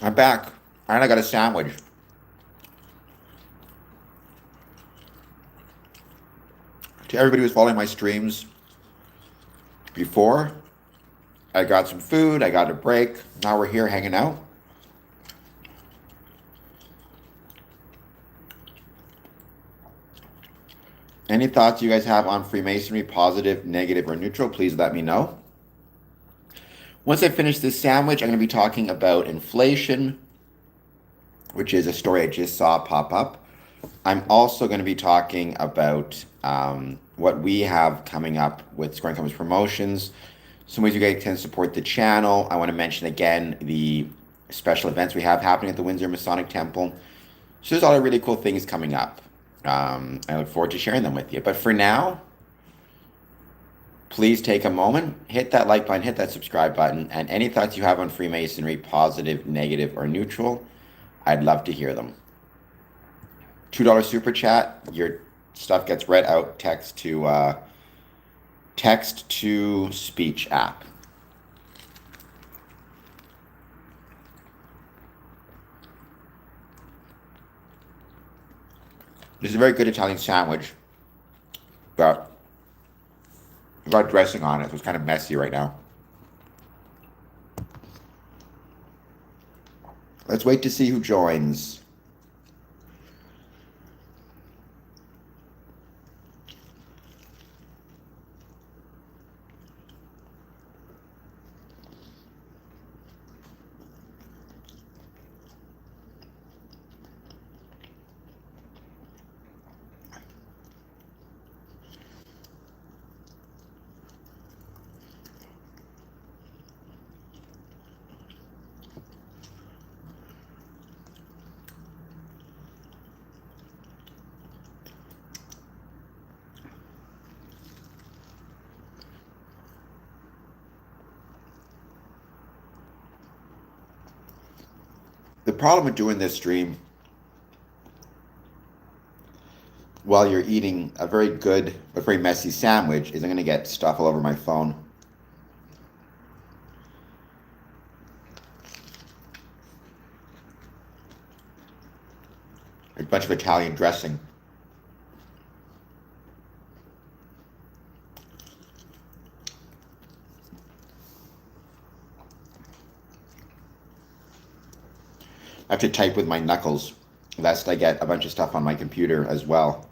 I'm back, and I got a sandwich. To everybody who's following my streams before, I got some food, I got a break. Now we're here hanging out. Any thoughts you guys have on Freemasonry, positive, negative, or neutral, please let me know. Once I finish this sandwich, I'm going to be talking about inflation, which is a story I just saw pop up. I'm also going to be talking about what we have coming up with Scoring Comes promotions, some ways you guys can support the channel. I want to mention again the special events we have happening at the Windsor Masonic Temple. So there's a lot of really cool things coming up. I look forward to sharing them with you. But for now, please take a moment, hit that like button, hit that subscribe button, and any thoughts you have on Freemasonry, positive, negative, or neutral, I'd love to hear them. $2 super chat, your stuff gets read out text to speech app. This is a very good Italian sandwich, but I've got dressing on it, so it's kind of messy right now. Let's wait to see who joins. The problem with doing this stream while you're eating a very good but very messy sandwich is I'm going to get stuff all over my phone. A bunch of Italian dressing. I have to type with my knuckles, lest I get a bunch of stuff on my computer as well.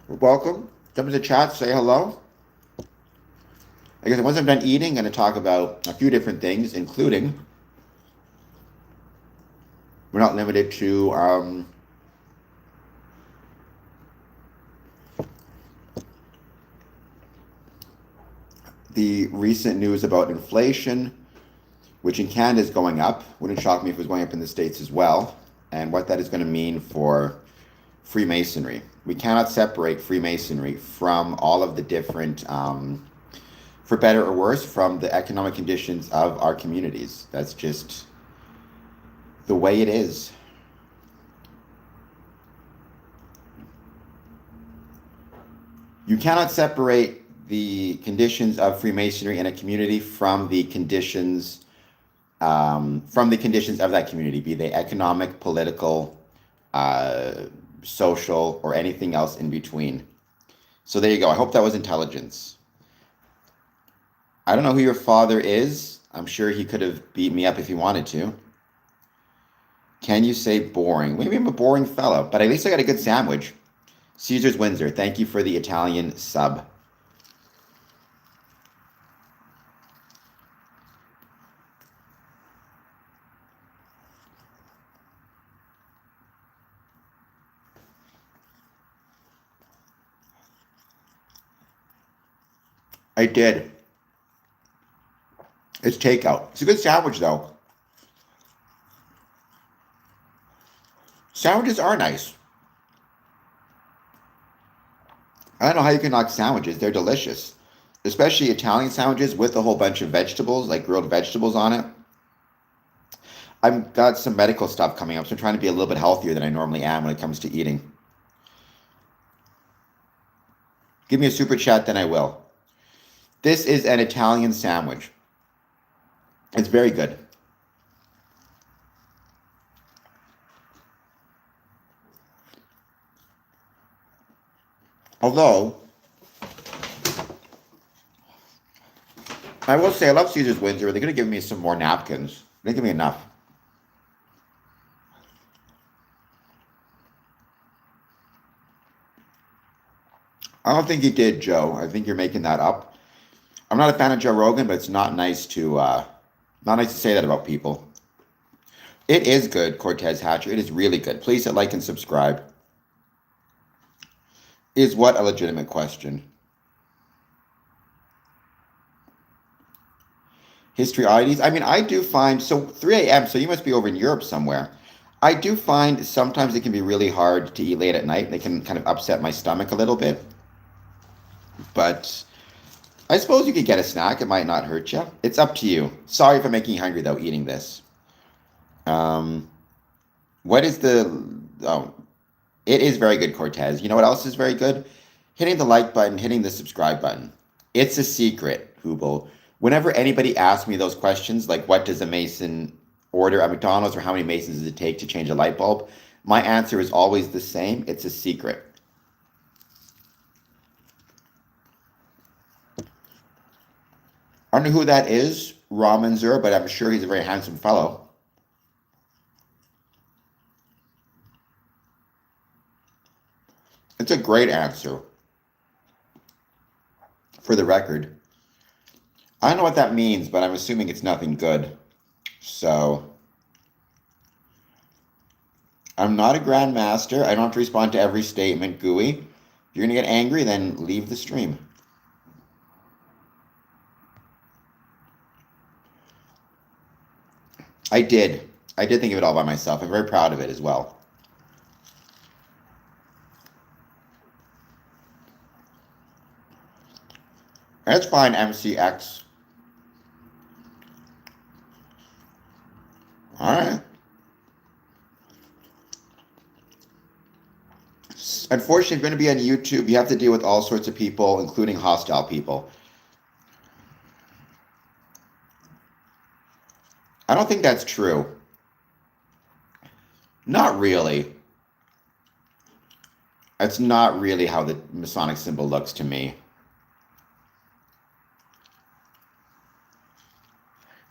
Welcome. Come to the chat, say hello. I guess once I'm done eating, I'm going to talk about a few different things, including we're not limited to the recent news about inflation, which in Canada is going up. Wouldn't shock me if it was going up in the States as well, and what that is going to mean for Freemasonry. We cannot separate Freemasonry from all of the different, for better or worse, from the economic conditions of our communities. That's just the way it is. You cannot separate the conditions of Freemasonry in a community from the conditions of that community, be they economic, political, social, or anything else in between. So there you go. I hope that was intelligence. I don't know who your father is. I'm sure he could have beat me up if he wanted to. Can you say boring? Maybe I'm a boring fellow, but at least I got a good sandwich. Caesar's Windsor, thank you for the Italian sub. I did. It's takeout. It's a good sandwich, though. Sandwiches are nice. I don't know how you can knock sandwiches. They're delicious. Especially Italian sandwiches with a whole bunch of vegetables, like grilled vegetables on it. I've got some medical stuff coming up, so I'm trying to be a little bit healthier than I normally am when it comes to eating. Give me a super chat, then I will. This is an Italian sandwich. It's very good. Although, I will say I love Caesar's Windsor. They're going to give me some more napkins. They give me enough. I don't think you did, Joe. I think you're making that up. I'm not a fan of Joe Rogan, but it's not nice to say that about people. It is good, Cortez Hatcher. It is really good. Please hit like and subscribe. Is what a legitimate question? History oddities. I mean, I do find, so 3 a.m., so you must be over in Europe somewhere. I do find sometimes it can be really hard to eat late at night. They can kind of upset my stomach a little bit. But I suppose you could get a snack. It might not hurt you. It's up to you. Sorry for making you hungry, though, eating this. What is the... Oh, it is very good, Cortez. You know what else is very good? Hitting the like button, hitting the subscribe button. It's a secret, Hubel. Whenever anybody asks me those questions, like what does a Mason order at McDonald's or how many Masons does it take to change a light bulb, my answer is always the same. It's a secret. I don't know who that is, Ramen Zur, but I'm sure he's a very handsome fellow. It's a great answer. For the record. I don't know what that means, but I'm assuming it's nothing good. So, I'm not a grandmaster. I don't have to respond to every statement, Gooey. If you're going to get angry, then leave the stream. I did. I did think of it all by myself. I'm very proud of it as well. That's fine, MCX. All right. Unfortunately, if you're going to be on YouTube, you have to deal with all sorts of people, including hostile people. I don't think that's true. Not really. That's not really how the Masonic symbol looks to me.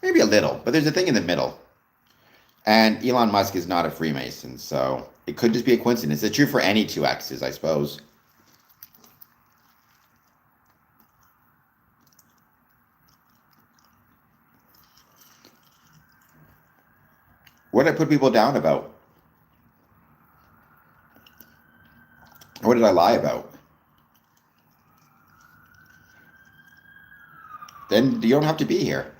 Maybe a little, but there's a thing in the middle. And Elon Musk is not a Freemason, so it could just be a coincidence. It's true for any two X's, I suppose. What did I put people down about? What did I lie about? Then you don't have to be here.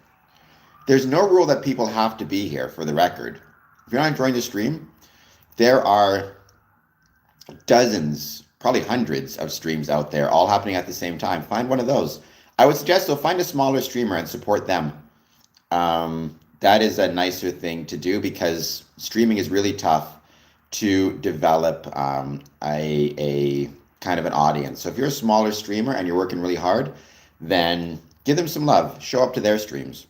There's no rule that people have to be here, for the record. If you're not enjoying the stream, there are dozens, probably hundreds of streams out there, all happening at the same time. Find one of those. I would suggest, though, find a smaller streamer and support them. That is a nicer thing to do because streaming is really tough to develop a kind of an audience. So if you're a smaller streamer and you're working really hard, then give them some love. Show up to their streams.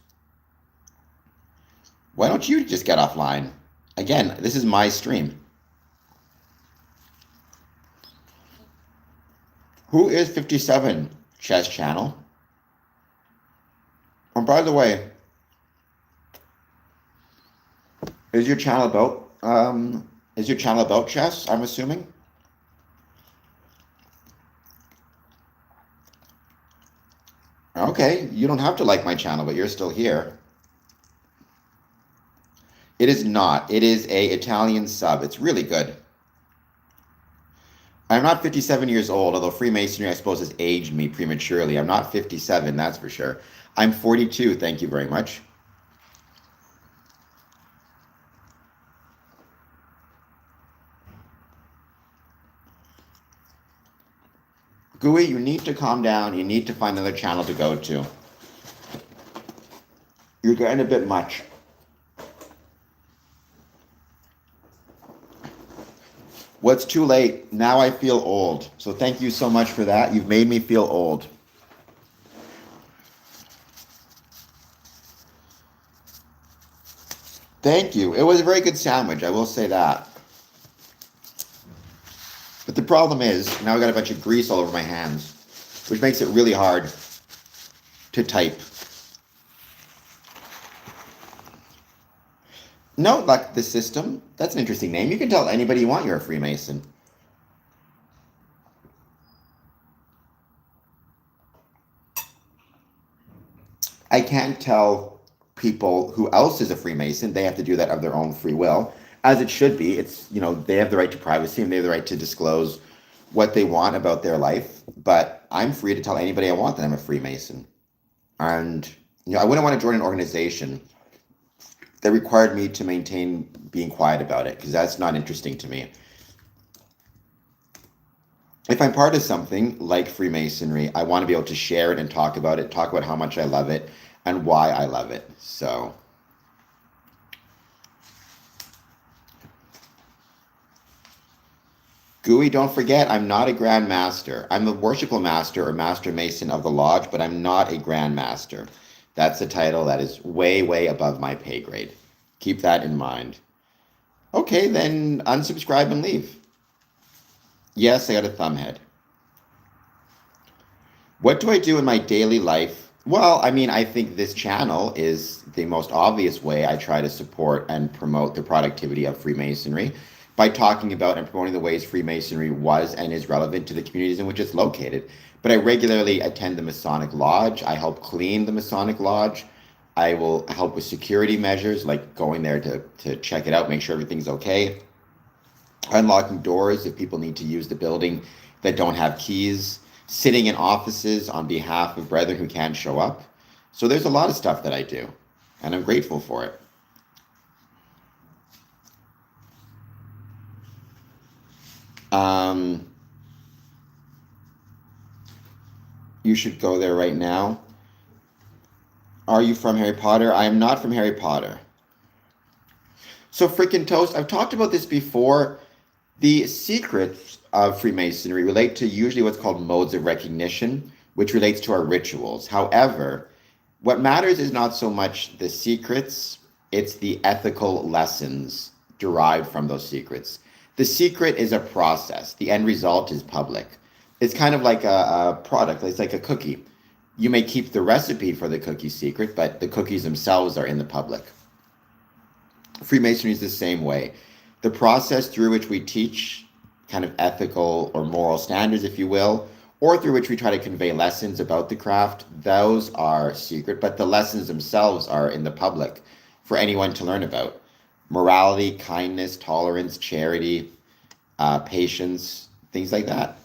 Why don't you just get offline? Again, this is my stream. Who is 57 Chess Channel? And by the way, is your channel about chess, I'm assuming? Okay, you don't have to like my channel, but you're still here. It is not. It is a Italian sub. It's really good. I'm not 57 years old, although Freemasonry, I suppose, has aged me prematurely. I'm not 57, that's for sure. I'm 42, thank you very much. Gooey, you need to calm down. You need to find another channel to go to. You're getting a bit much. What's too late? Now I feel old. So thank you so much for that. You've made me feel old. Thank you. It was a very good sandwich, I will say that. But the problem is, now I got a bunch of grease all over my hands, which makes it really hard to type. No, like the system. That's an interesting name. You can tell anybody you want you're a Freemason. I can't tell people who else is a Freemason. They have to do that of their own free will, as it should be. It's, they have the right to privacy and they have the right to disclose what they want about their life. But I'm free to tell anybody I want that I'm a Freemason. And, I wouldn't want to join an organization that required me to maintain being quiet about it, because that's not interesting to me. If I'm part of something like Freemasonry, I want to be able to share it and talk about how much I love it and why I love it. So, Gooey, don't forget, I'm not a Grand Master. I'm a Worshipful Master or Master Mason of the Lodge, but I'm not a Grand Master. That's a title that is way, way above my pay grade. Keep that in mind. Okay, then unsubscribe and leave. Yes, I got a thumbhead. What do I do in my daily life? Well, I think this channel is the most obvious way I try to support and promote the productivity of Freemasonry by talking about and promoting the ways Freemasonry was and is relevant to the communities in which it's located. But I regularly attend the Masonic Lodge. I help clean the Masonic Lodge. I will help with security measures, like going there to check it out, make sure everything's okay. Unlocking doors if people need to use the building that don't have keys. Sitting in offices on behalf of brethren who can't show up. So there's a lot of stuff that I do, and I'm grateful for it. You should go there right now. Are you from Harry Potter? I am not from Harry Potter. So freaking toast, I've talked about this before. The secrets of Freemasonry relate to usually what's called modes of recognition, which relates to our rituals. However, what matters is not so much the secrets, it's the ethical lessons derived from those secrets. The secret is a process. The end result is public. It's kind of like a product. It's like a cookie. You may keep the recipe for the cookie secret, but the cookies themselves are in the public. Freemasonry is the same way. The process through which we teach kind of ethical or moral standards, if you will, or through which we try to convey lessons about the craft, those are secret, but the lessons themselves are in the public for anyone to learn about. Morality, kindness, tolerance, charity, patience, things like that.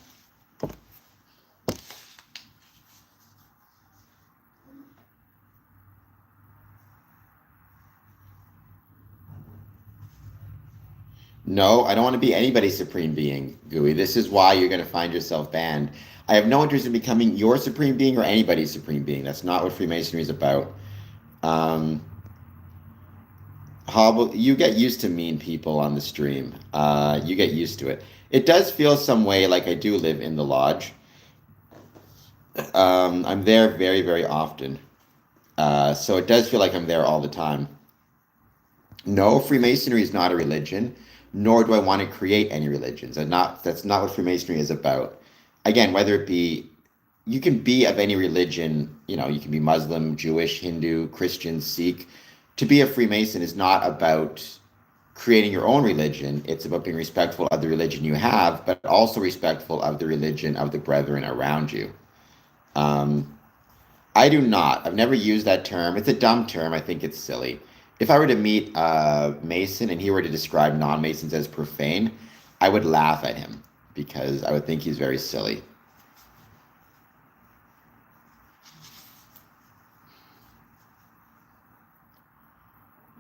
No, I don't want to be anybody's supreme being, Gooey. This is why you're going to find yourself banned. I have no interest in becoming your supreme being or anybody's supreme being. That's not what Freemasonry is about. Hobble, you get used to mean people on the stream. You get used to it. It does feel some way like I do live in the lodge. I'm there very, very often. So it does feel like I'm there all the time. No, Freemasonry is not a religion, nor do I want to create any religions. That's not what Freemasonry is about. Again, whether it be, you can be of any religion, you can be Muslim, Jewish, Hindu, Christian, Sikh. To be a Freemason is not about creating your own religion. It's about being respectful of the religion you have, but also respectful of the religion of the brethren around you. I do not. I've never used that term. It's a dumb term. I think it's silly. If I were to meet a Mason and he were to describe non-Masons as profane, I would laugh at him because I would think he's very silly.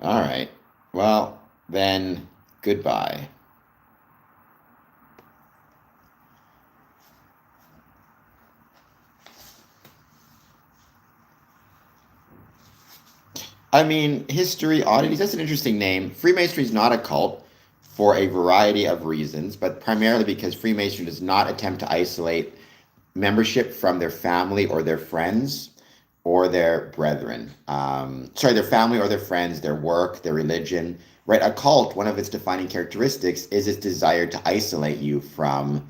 All right. Well, then, goodbye. History oddities, that's an interesting name. Freemasonry is not a cult. for a variety of reasons, but primarily because Freemasonry does not attempt to isolate membership from their family or their friends or their brethren. Their family or their friends, their work, their religion, right? A cult, one of its defining characteristics is its desire to isolate you from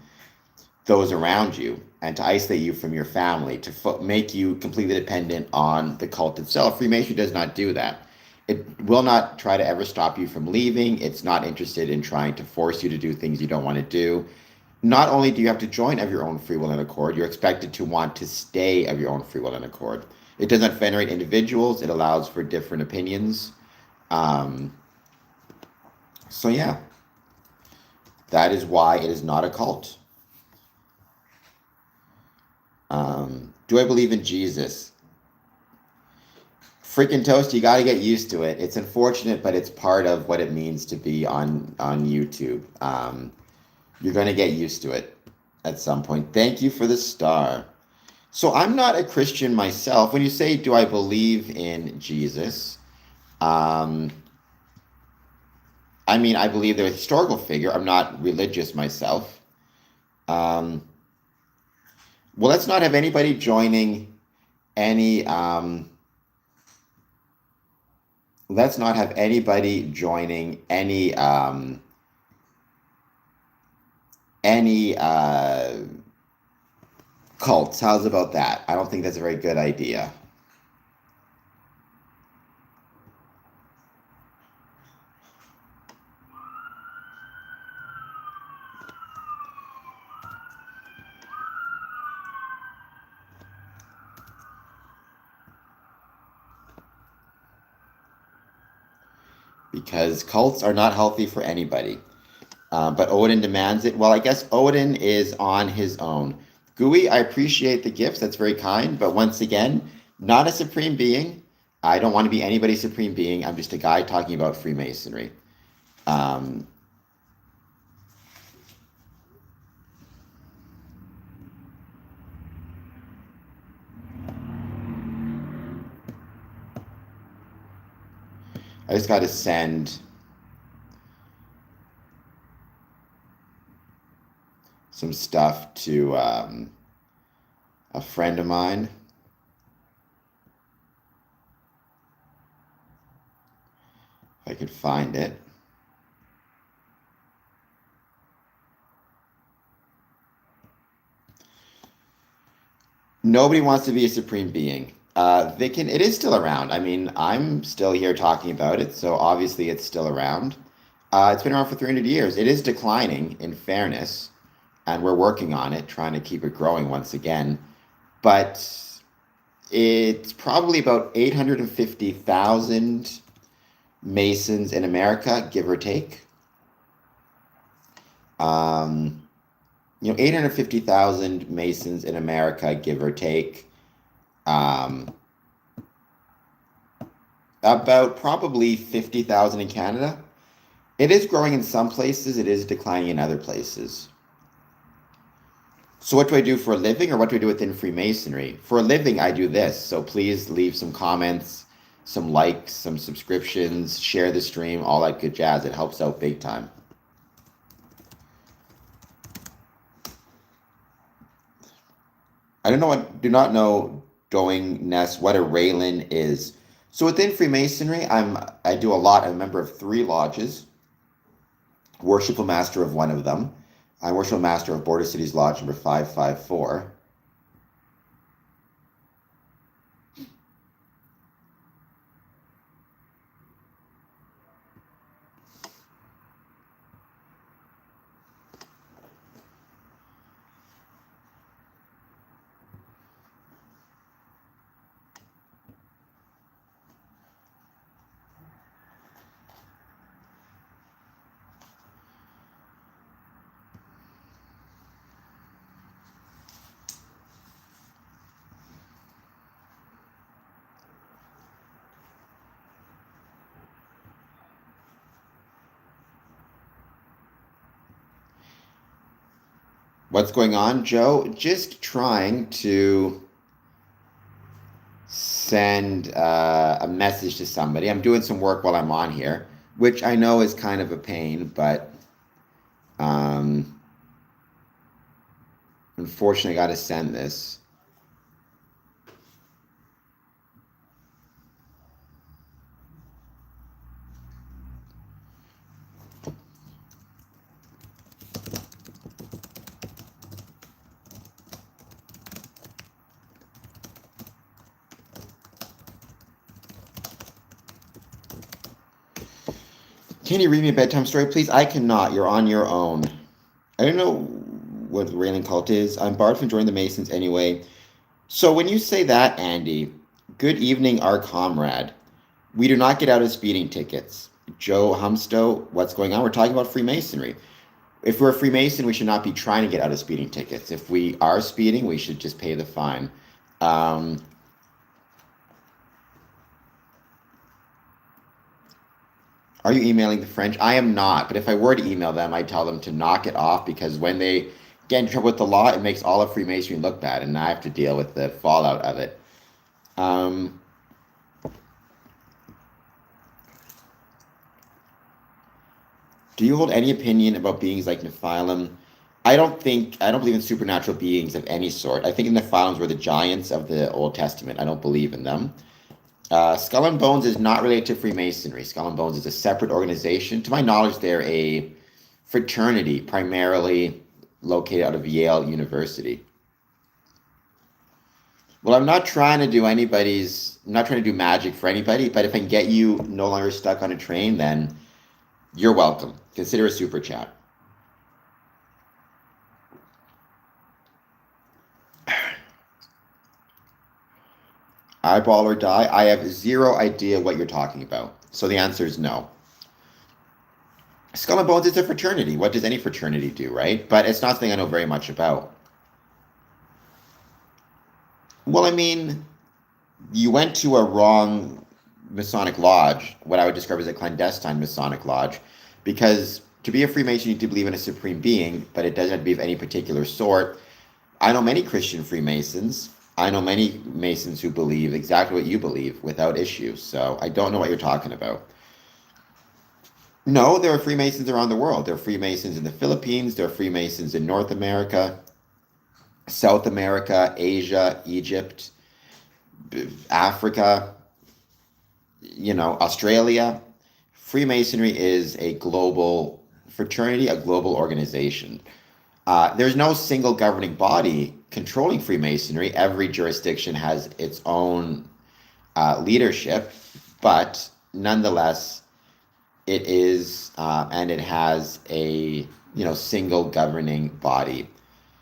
those around you and to isolate you from your family, to make you completely dependent on the cult itself. Freemasonry does not do that. It will not try to ever stop you from leaving. It's not interested in trying to force you to do things you don't want to do. Not only do you have to join of your own free will and accord, you're expected to want to stay of your own free will and accord. It does not venerate individuals. It allows for different opinions. Um, so yeah, that is why it is not a cult. Do I believe in Jesus? Freaking toast, you got to get used to it. It's unfortunate, but it's part of what it means to be on YouTube. You're going to get used to it at some point. Thank you for the star. So I'm not a Christian myself. When you say, do I believe in Jesus? I mean, I believe they're a historical figure. I'm not religious myself. Well, let's not have anybody joining any... let's not have anybody joining any cults. How's about that? I don't think that's a very good idea. Because cults are not healthy for anybody. But Odin demands it. Well, I guess Odin is on his own. Gui, I appreciate the gifts. That's very kind. But once again, not a supreme being. I don't want to be anybody's supreme being. I'm just a guy talking about Freemasonry. I just got to send some stuff to a friend of mine. If I could find it. Nobody wants to be a supreme being. It is still around. I mean, I'm still here talking about it, so obviously it's still around. It's been around for 300 years. It is declining, in fairness, and we're working on it, trying to keep it growing once again. But it's probably about 850,000 Masons in America, give or take. 850,000 Masons in America, give or take. About probably 50,000 in Canada. It is growing in some places. It is declining in other places. So what do I do for a living, or what do I do within Freemasonry? For a living, I do this. So please leave some comments, some likes, some subscriptions, share the stream, all that good jazz. It helps out big time. Do not know, Doing Ness, what a Raylan is. So within Freemasonry, I do a lot. I'm a member of 3 lodges, worshipful master of one of them. I'm worshipful master of Border Cities Lodge number 554. What's going on, Joe? Just trying to send a message to somebody. I'm doing some work while I'm on here, which I know is kind of a pain, but Unfortunately, I got to send this. Can you read me a bedtime story, please? I cannot. You're on your own. I don't know what the railing cult is. I'm barred from joining the Masons anyway. So when you say that, Andy, good evening, our comrade. We do not get out of speeding tickets. Joe Humstow, what's going on? We're talking about Freemasonry. If we're a Freemason, we should not be trying to get out of speeding tickets. If we are speeding, we should just pay the fine. Um, are you emailing the French? I am not, but if I were to email them, I'd tell them to knock it off because when they get in trouble with the law, it makes all of Freemasonry look bad, and I have to deal with the fallout of it. Um, do you hold any opinion about beings like Nephilim? I don't believe in supernatural beings of any sort. I think the Nephilims were the giants of the Old Testament. I don't believe in them. Skull and Bones is not related to Freemasonry. Skull and Bones is a separate organization. To my knowledge, they're a fraternity primarily located out of Yale University. Well, I'm not trying to I'm not trying to do magic for anybody, but if I can get you no longer stuck on a train, then you're welcome. Consider a super chat. Eyeball or die? I have zero idea what you're talking about. So the answer is no. Skull and Bones is a fraternity. What does any fraternity do, right? But it's not something I know very much about. Well, I mean, you went to a wrong Masonic lodge, what I would describe as a clandestine Masonic lodge, because to be a Freemason, you need to believe in a supreme being, but it doesn't have to be of any particular sort. I know many Christian Freemasons. I know many Masons who believe exactly what you believe without issue. So I don't know what you're talking about. No, there are Freemasons around the world. There are Freemasons in the Philippines. There are Freemasons in North America, South America, Asia, Egypt, Africa, Australia. Freemasonry is a global fraternity, a global organization. There's no single governing body controlling Freemasonry. Every jurisdiction has its own leadership, but nonetheless, it is and it has a single governing body.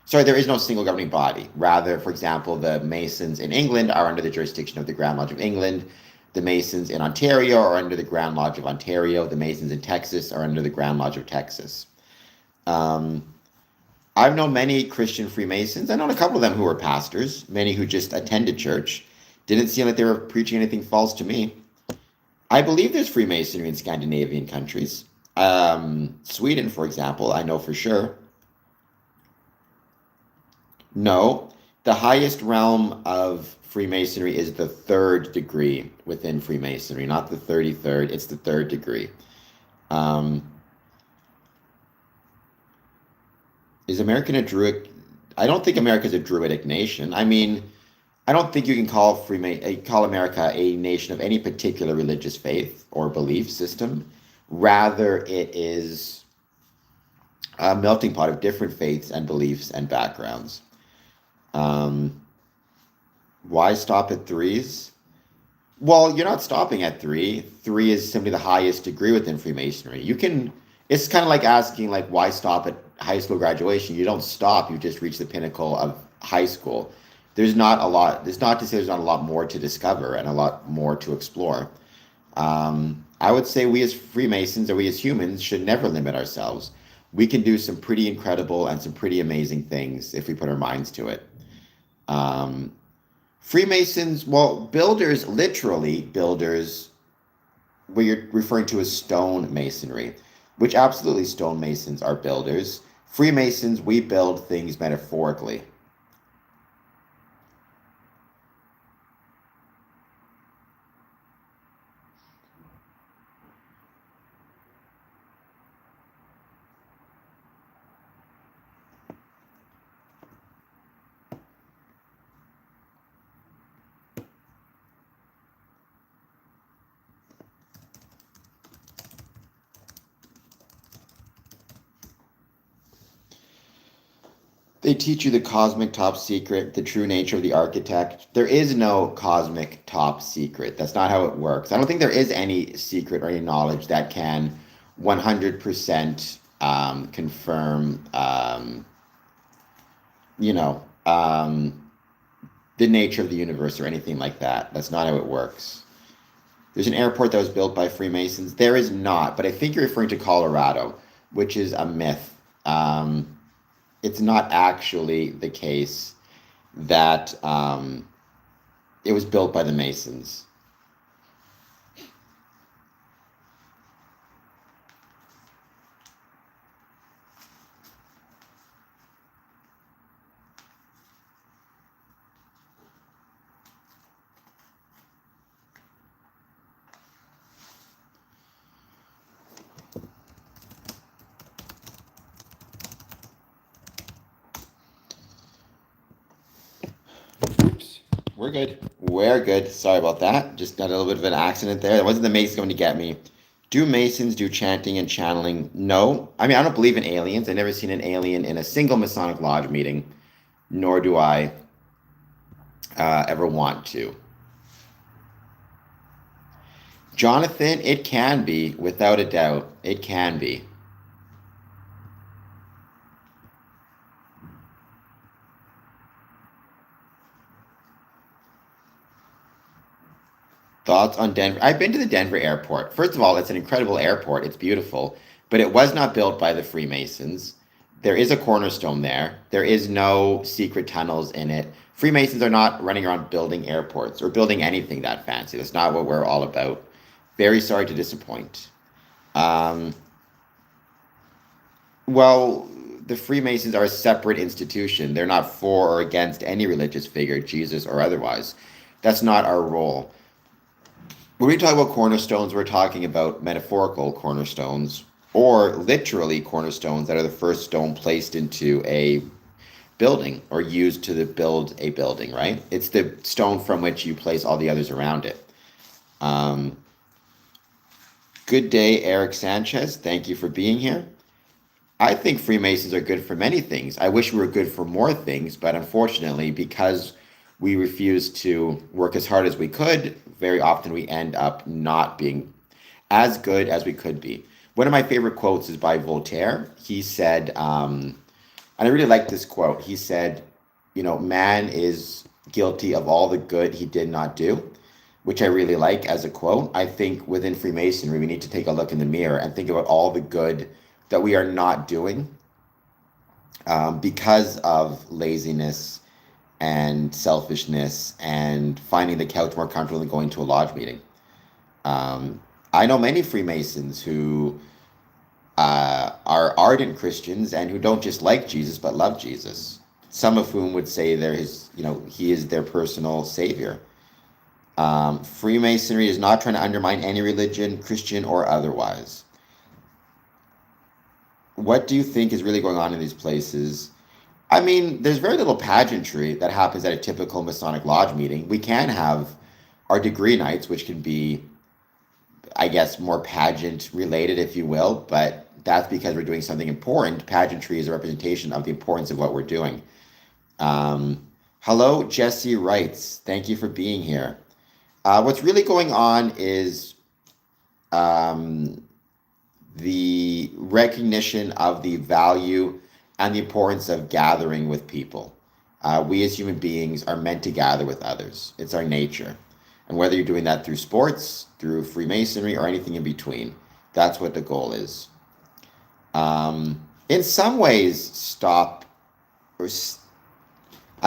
Sorry, there is no single governing body. Rather, for example, the Masons in England are under the jurisdiction of the Grand Lodge of England. The Masons in Ontario are under the Grand Lodge of Ontario. The Masons in Texas are under the Grand Lodge of Texas. I've known many Christian Freemasons. I know a couple of them who were pastors, many who just attended church. Didn't seem like they were preaching anything false to me. I believe there's Freemasonry in Scandinavian countries. Sweden, for example, I know for sure. No, the highest realm of Freemasonry is the third degree within Freemasonry, not the 33rd. It's the third degree. Um, is American a Druid? I don't think America's a Druidic nation. I mean, I don't think you can call America a nation of any particular religious faith or belief system. Rather, it is a melting pot of different faiths and beliefs and backgrounds. Why stop at threes? Well, you're not stopping at three. Three is simply the highest degree within Freemasonry. It's kind of like asking, like, why stop at high school graduation? You don't stop, you just reach the pinnacle of high school. There's not a lot, it's not to say there's not a lot more to discover and a lot more to explore. I would say we as Freemasons or we as humans should never limit ourselves. We can do some pretty incredible and some pretty amazing things if we put our minds to it. Freemasons, well, builders, literally builders, what you're referring to as stone masonry, which absolutely stonemasons are builders. Freemasons, we build things metaphorically. They teach you the cosmic top secret, the true nature of the architect. There is no cosmic top secret. That's not how it works. I don't think there is any secret or any knowledge that can 100% confirm, you know, the nature of the universe or anything like that. That's not how it works. There's an airport that was built by Freemasons. There is not, but I think you're referring to Colorado, which is a myth. It's not actually the case that it was built by the Masons. Oops. We're good. We're good. Sorry about that. Just got a little bit of an accident there. It wasn't the Masons going to get me. Do Masons do chanting and channeling? No. I mean, I don't believe in aliens. I've never seen an alien in a single Masonic Lodge meeting, nor do I ever want to. Jonathan, it can be, without a doubt. It can be. Thoughts on Denver? I've been to the Denver airport. First of all, it's an incredible airport. It's beautiful, but it was not built by the Freemasons. There is a cornerstone there. There is no secret tunnels in it. Freemasons are not running around building airports or building anything that fancy. That's not what we're all about. Very sorry to disappoint. Um, well, the Freemasons are a separate institution. They're not for or against any religious figure, Jesus or otherwise. That's not our role. When we talk about cornerstones, we're talking about metaphorical cornerstones or literally cornerstones that are the first stone placed into a building or used to build a building, right? It's the stone from which you place all the others around it. Um, Good day, Eric Sanchez. Thank you for being here. I think Freemasons are good for many things. I wish we were good for more things, but unfortunately, because we refuse to work as hard as we could, very often we end up not being as good as we could be. One of my favorite quotes is by Voltaire. He said, and I really like this quote. He said, man is guilty of all the good he did not do, which I really like as a quote. I think within Freemasonry, we need to take a look in the mirror and think about all the good that we are not doing because of laziness and selfishness and finding the couch more comfortable than going to a lodge meeting. I know many Freemasons who are ardent Christians and who don't just like Jesus but love Jesus. Some of whom would say he is their personal savior. Freemasonry is not trying to undermine any religion, Christian or otherwise. What do you think is really going on in these places? I mean, there's very little pageantry that happens at a typical Masonic Lodge meeting. We can have our degree nights, which can be, I guess, more pageant related, if you will, but that's because we're doing something important. Pageantry is a representation of the importance of what we're doing. Hello, Jesse writes. Thank you for being here. What's really going on is the recognition of the value and the importance of gathering with people. We as human beings are meant to gather with others. It's our nature. And whether you're doing that through sports, through Freemasonry, or anything in between, that's what the goal is. In some ways, I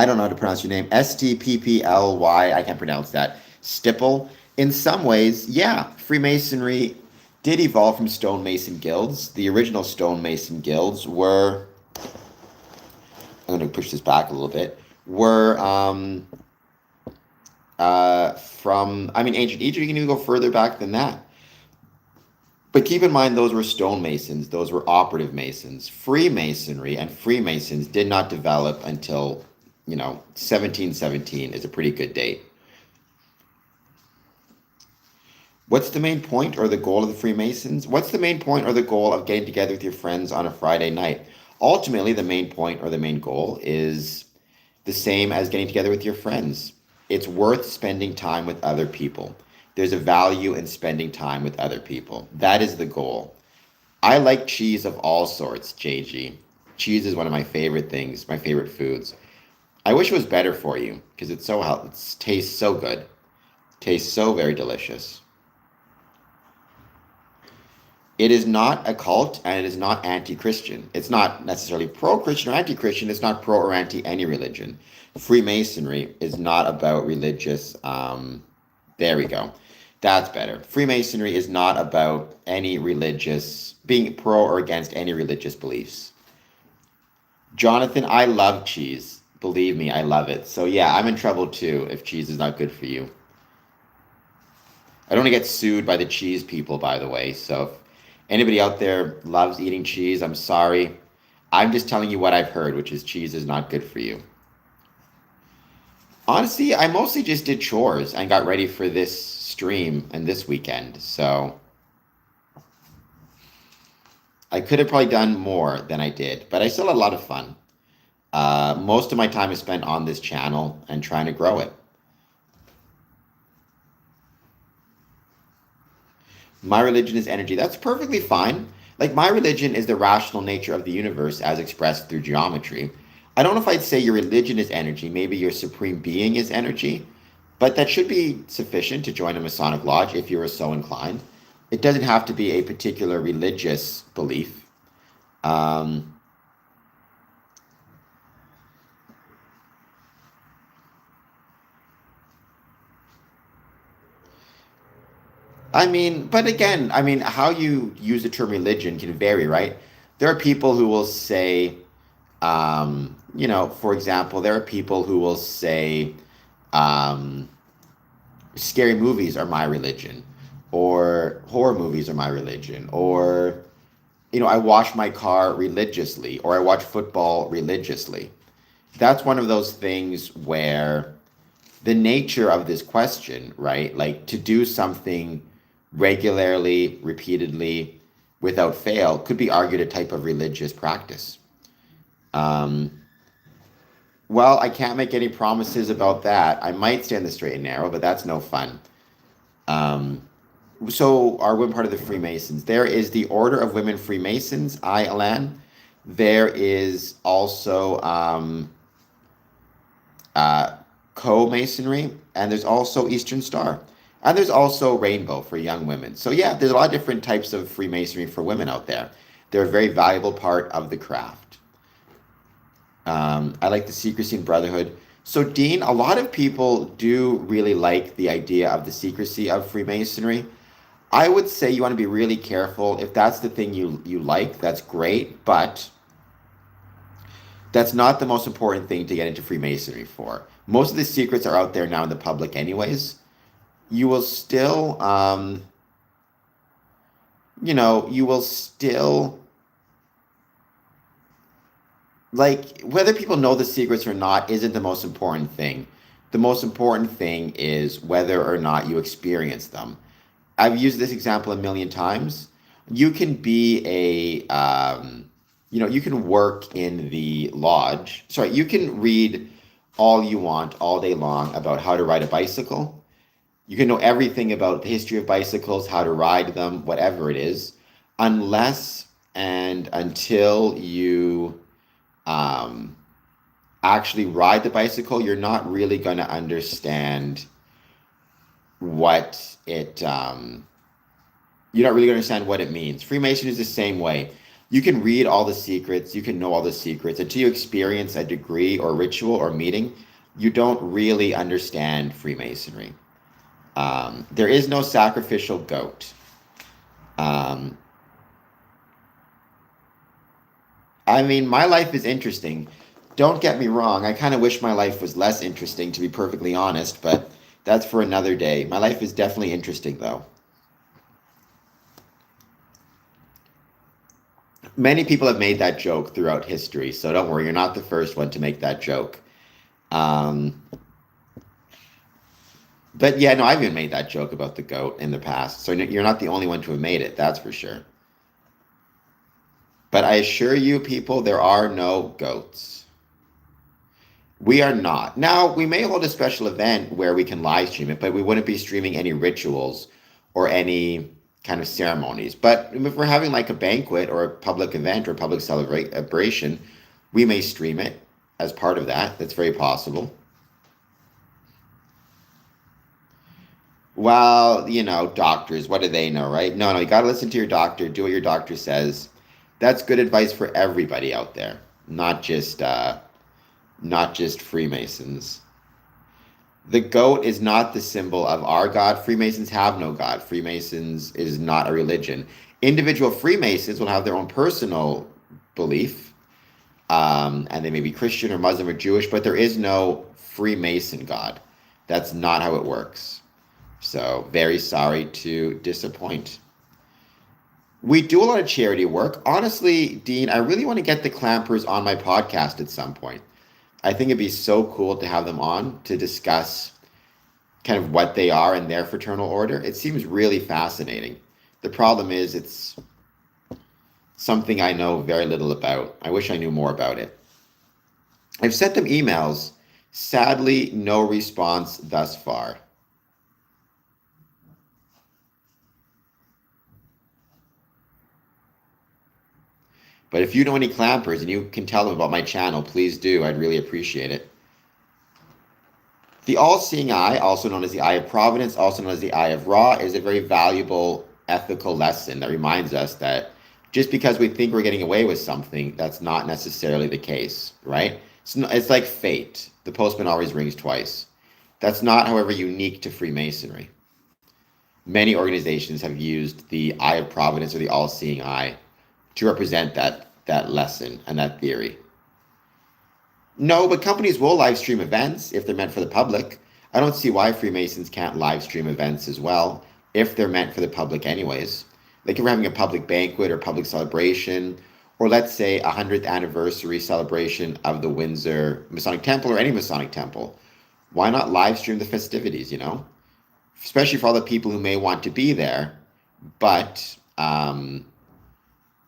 don't know how to pronounce your name, Stpply, I can't pronounce that, Stipple. In some ways, yeah, Freemasonry did evolve from stonemason guilds. The original stonemason guilds were, I'm going to push this back a little bit, were ancient Egypt. You can even go further back than that. But keep in mind, those were stonemasons. Those were operative masons. Freemasonry and Freemasons did not develop until, 1717 is a pretty good date. What's the main point or the goal of the Freemasons? What's the main point or the goal of getting together with your friends on a Friday night? Ultimately, the main point or the main goal is the same as getting together with your friends. It's worth spending time with other people. There's a value in spending time with other people. That is the goal. I like cheese of all sorts, JG. Cheese is one of my favorite things, my favorite foods. I wish it was better for you because it's so healthy. It tastes so good. Tastes so very delicious. It is not a cult and it is not anti-Christian. It's not necessarily pro-Christian or anti-Christian. It's not pro or anti any religion. Freemasonry is not about religious. There we go. That's better. Freemasonry is not about any religious, being pro or against any religious beliefs. Jonathan, I love cheese. Believe me, I love it. So yeah, I'm in trouble too if cheese is not good for you. I don't want to get sued by the cheese people, by the way. So if anybody out there loves eating cheese, I'm sorry. I'm just telling you what I've heard, which is cheese is not good for you. Honestly, I mostly just did chores and got ready for this stream and this weekend. So I could have probably done more than I did, but I still had a lot of fun. Most of my time is spent on this channel and trying to grow it. My religion is energy. That's perfectly fine. Like, my religion is the rational nature of the universe as expressed through geometry. I don't know if I'd say your religion is energy. Maybe your supreme being is energy. But that should be sufficient to join a Masonic lodge if you are so inclined. It doesn't have to be a particular religious belief. Um, I mean, but again, I mean, how you use the term religion can vary, right? There are people who will say, for example, there are people who will say, um, scary movies are my religion, or horror movies are my religion, or, I wash my car religiously, or I watch football religiously. That's one of those things where the nature of this question, right? Like to do something regularly, repeatedly, without fail, could be argued a type of religious practice. Um, well, I can't make any promises about that. I might stay on the straight and narrow, but that's no fun. Um, so are women part of the Freemasons? There is the Order of Women Freemasons, ILN. There is also uh, co-masonry, and there's also Eastern Star. And there's also Rainbow for young women. So yeah, there's a lot of different types of Freemasonry for women out there. They're a very valuable part of the craft. I like the secrecy and brotherhood. So Dean, a lot of people do really like the idea of the secrecy of Freemasonry. I would say you want to be really careful. If that's the thing you like, that's great, but that's not the most important thing to get into Freemasonry for. Most of the secrets are out there now in the public anyways. You will still, you will still, like, whether people know the secrets or not isn't the most important thing. The most important thing is whether or not you experience them. I've used this example a million times. You can be you can work in the lodge. Sorry, you can read all you want all day long about how to ride a bicycle. You can know everything about the history of bicycles, how to ride them, whatever it is, unless and until you um, actually ride the bicycle, you're not really going to understand what it you're not really going to understand what it means. Freemason is the same way. You can read all the secrets, you can know all the secrets. Until you experience a degree or ritual or meeting, you don't really understand Freemasonry. There is no sacrificial goat. Um, I mean, my life is interesting. Don't get me wrong. I kind of wish my life was less interesting, to be perfectly honest, but that's for another day. My life is definitely interesting, though. Many people have made that joke throughout history, so don't worry, you're not the first one to make that joke. Um, but yeah, no, I've even made that joke about the goat in the past, so you're not the only one to have made it, that's for sure. But I assure you, people, there are no goats. We are not. Now, we may hold a special event where we can live stream it, but we wouldn't be streaming any rituals or any kind of ceremonies. But if we're having like a banquet or a public event or a public celebration, we may stream it as part of that. That's very possible. Well, doctors, what do they know, right? No, no, you got to listen to your doctor, do what your doctor says. That's good advice for everybody out there, not just Freemasons. The goat is not the symbol of our God. Freemasons have no God. Freemasons is not a religion. Individual Freemasons will have their own personal belief, and they may be Christian or Muslim or Jewish, but there is no Freemason God. That's not how it works. So, very sorry to disappoint. We do a lot of charity work. Honestly, Dean, I really want to get the Clampers on my podcast at some point. I think it'd be so cool to have them on to discuss kind of what they are and their fraternal order. It seems really fascinating. The problem is it's something I know very little about. I wish I knew more about it. I've sent them emails. Sadly, no response thus far. But if you know any clampers and you can tell them about my channel, please do. I'd really appreciate it. The all-seeing eye, also known as the eye of providence, also known as the eye of Ra, is a very valuable ethical lesson that reminds us that just because we think we're getting away with something, that's not necessarily the case, right? It's like fate. The postman always rings twice. That's not, however, unique to Freemasonry. Many organizations have used the eye of providence or the all-seeing eye to represent that lesson and that theory. No, but companies will live stream events if they're meant for the public. I don't see why Freemasons can't live stream events as well if they're meant for the public anyways. Like if we're having a public banquet or public celebration, or let's say 100th anniversary celebration of the Windsor Masonic Temple or any Masonic temple. Why not live stream the festivities, Especially for all the people who may want to be there, but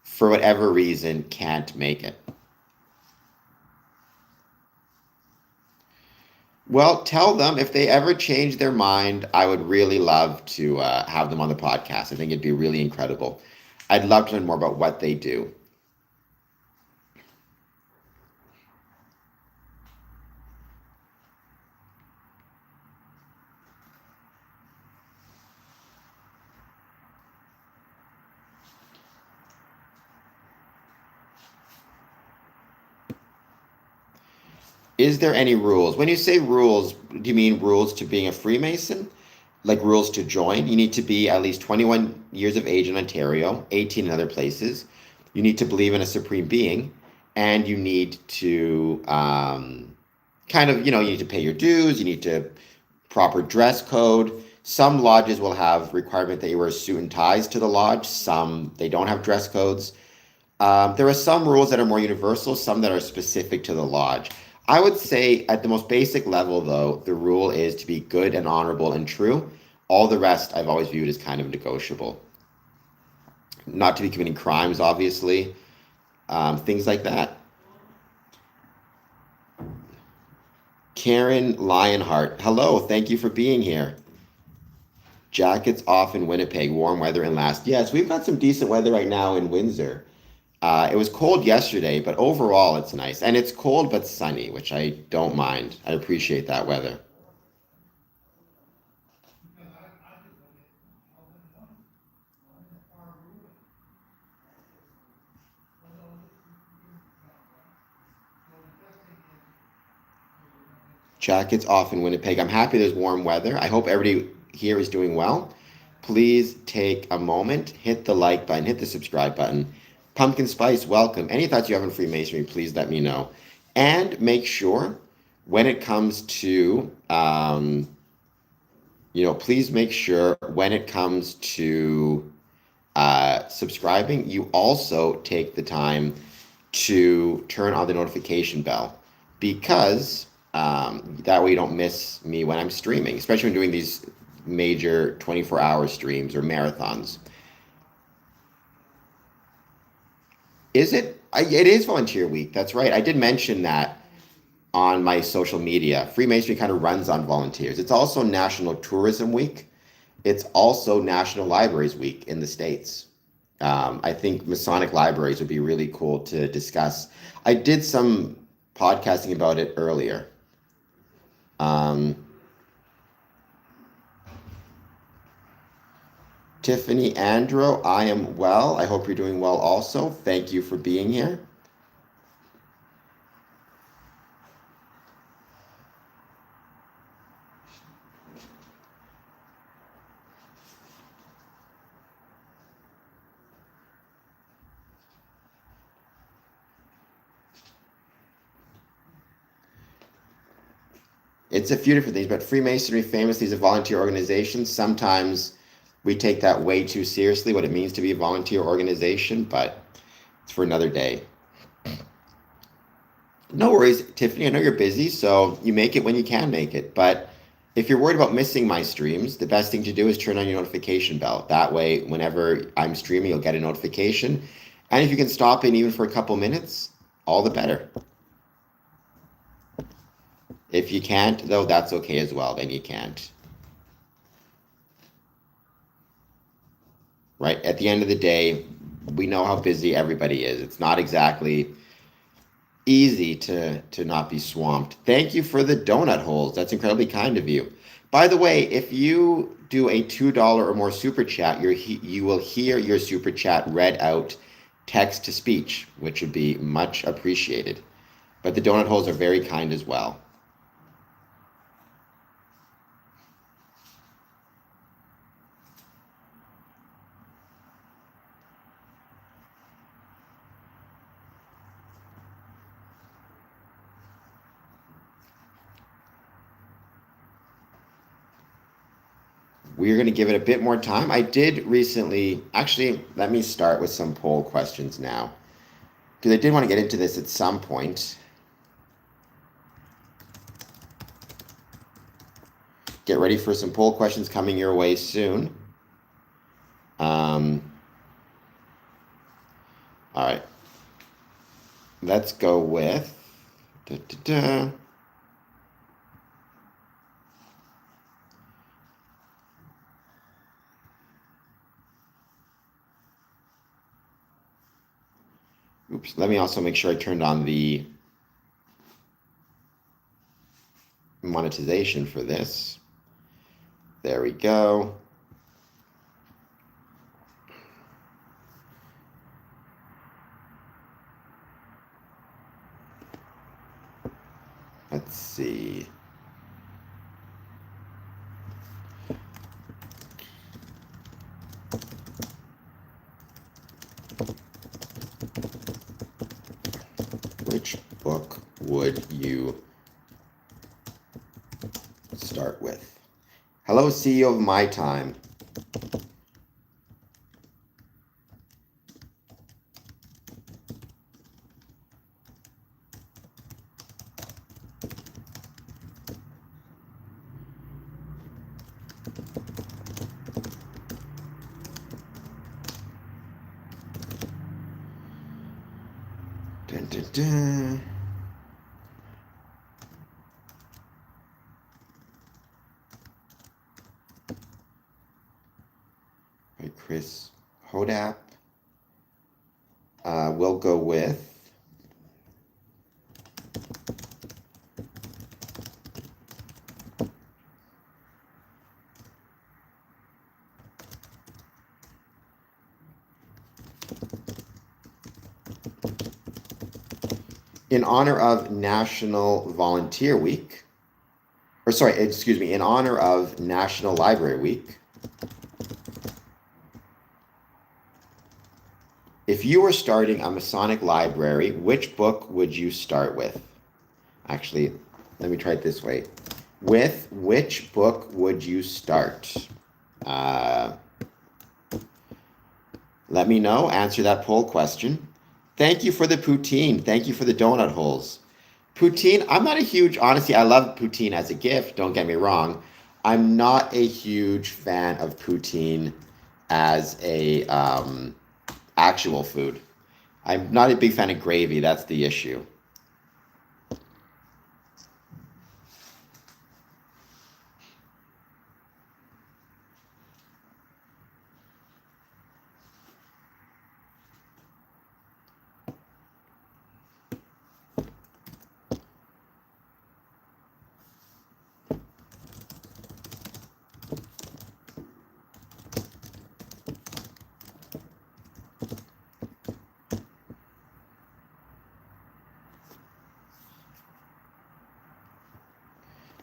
for whatever reason, can't make it. Well, tell them if they ever change their mind, I would really love to have them on the podcast. I think it'd be really incredible. I'd love to learn more about what they do. Is there any rules? When you say rules, do you mean rules to being a Freemason? Like rules to join? You need to be at least 21 years of age in Ontario, 18 in other places. You need to believe in a supreme being, and you need to you need to pay your dues. You need to proper dress code. Some lodges will have requirement that you wear a suit and ties to the lodge. Some, they don't have dress codes. There are some rules that are more universal, some that are specific to the lodge. I would say at the most basic level, though, the rule is to be good and honorable and true. All the rest I've always viewed as kind of negotiable. Not to be committing crimes, obviously. Things like that. Karen Lionheart, hello, thank you for being here. Jackets off in Winnipeg, warm weather and last. Yes, we've got some decent weather right now in Windsor. It was cold yesterday, but overall it's nice. And it's cold but sunny, which I don't mind. I appreciate that weather. Jackets off in Winnipeg. I'm happy there's warm weather. I hope everybody here is doing well. Please take a moment, hit the like button, hit the subscribe button. Pumpkin Spice, welcome. Any thoughts you have on Freemasonry, please let me know. And make sure when it comes to, please make sure when it comes to subscribing, you also take the time to turn on the notification bell because that way you don't miss me when I'm streaming, especially when doing these major 24-hour streams or marathons. Is it? It is Volunteer Week. That's right. I did mention that on my social media. Freemasonry kind of runs on volunteers. It's also National Tourism Week. It's also National Libraries Week in the States. I think Masonic libraries would be really cool to discuss. I did some podcasting about it earlier. Um, Tiffany Andro, I am well. I hope you're doing well also. Thank you for being here. It's a few different things, but Freemasonry famously is a volunteer organization. Sometimes we take that way too seriously, what it means to be a volunteer organization, but it's for another day. No worries, Tiffany. I know you're busy, so you make it when you can make it. But if you're worried about missing my streams, the best thing to do is turn on your notification bell. That way, whenever I'm streaming, you'll get a notification. And if you can stop in even for a couple minutes, all the better. If you can't, though, that's okay as well. Then you can't. Right? At the end of the day, we know how busy everybody is. It's not exactly easy to not be swamped. Thank you for the donut holes. That's incredibly kind of you. By the way, if you do a $2 or more super chat, you will hear your super chat read out text to speech, which would be much appreciated. But the donut holes are very kind as well. We're going to give it a bit more time. I did recently, actually, let me start with some poll questions now, because I did want to get into this at some point. Get ready for some poll questions coming your way soon. All right. Let's go with... Da, da, da. Oops, let me also make sure I turned on the monetization for this. There we go. Let's see. Which book would you start with? Hello, CEO of My Time. Dun, dun, dun. By Chris Hodap. We'll go with in honor of National Volunteer Week, or sorry, excuse me, in honor of National Library Week. If you were starting a Masonic library, which book would you start with? Actually, let me try it this way. With which book would you start? Let me know. Answer that poll question. Thank you for the poutine. Thank you for the donut holes. Poutine, I'm not a huge, honestly, I love poutine as a gift. Don't get me wrong. I'm not a huge fan of poutine as a actual food. I'm not a big fan of gravy. That's the issue.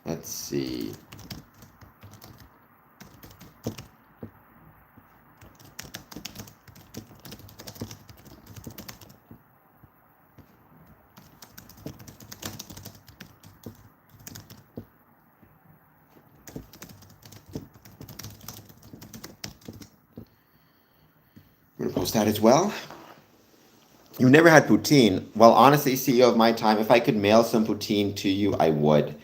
Let's see. I'm going to post that as well. You never had poutine. Well, honestly, CEO of my time, if I could mail some poutine to you, I would.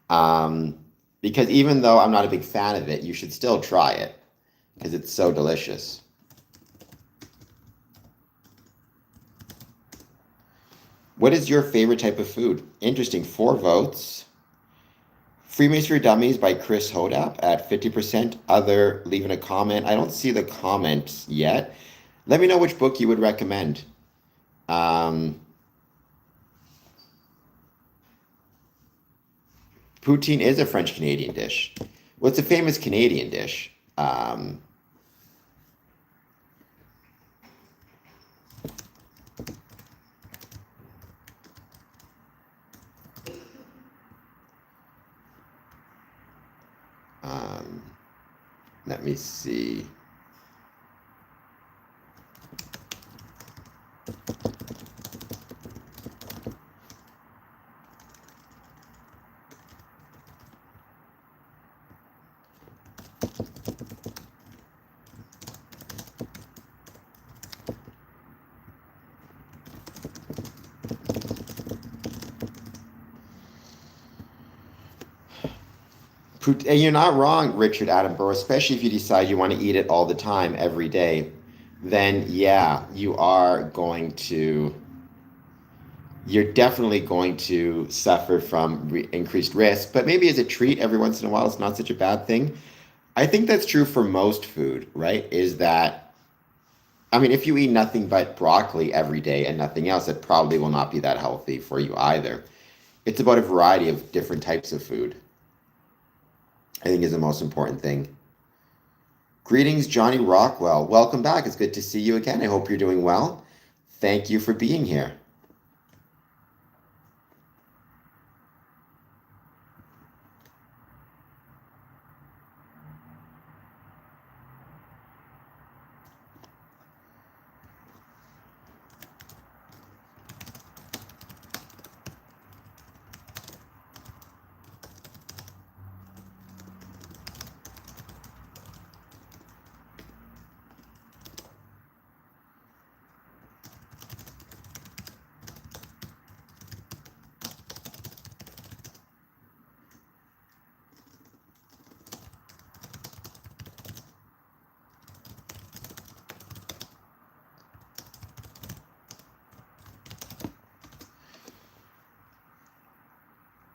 Um, because even though I'm not a big fan of it, you should still try it because it's so delicious. What is your favorite type of food? Interesting. 4 votes. Freemasonry Dummies by Chris Hodap at 50%. Other, leaving a comment. I don't see the comments yet. Let me know which book you would recommend. Um, Poutine is a French Canadian dish. Well, it's a famous Canadian dish. Um, Let me see. And you're not wrong, Richard Attenborough, especially if you decide you want to eat it all the time, every day. Then, yeah, you're definitely going to suffer from increased risk. But maybe as a treat every once in a while, it's not such a bad thing. I think that's true for most food, right? Is that, I mean, if you eat nothing but broccoli every day and nothing else, it probably will not be that healthy for you either. It's about a variety of different types of food, I think is the most important thing. Greetings, Johnny Rockwell. Welcome back. It's good to see you again. I hope you're doing well. Thank you for being here.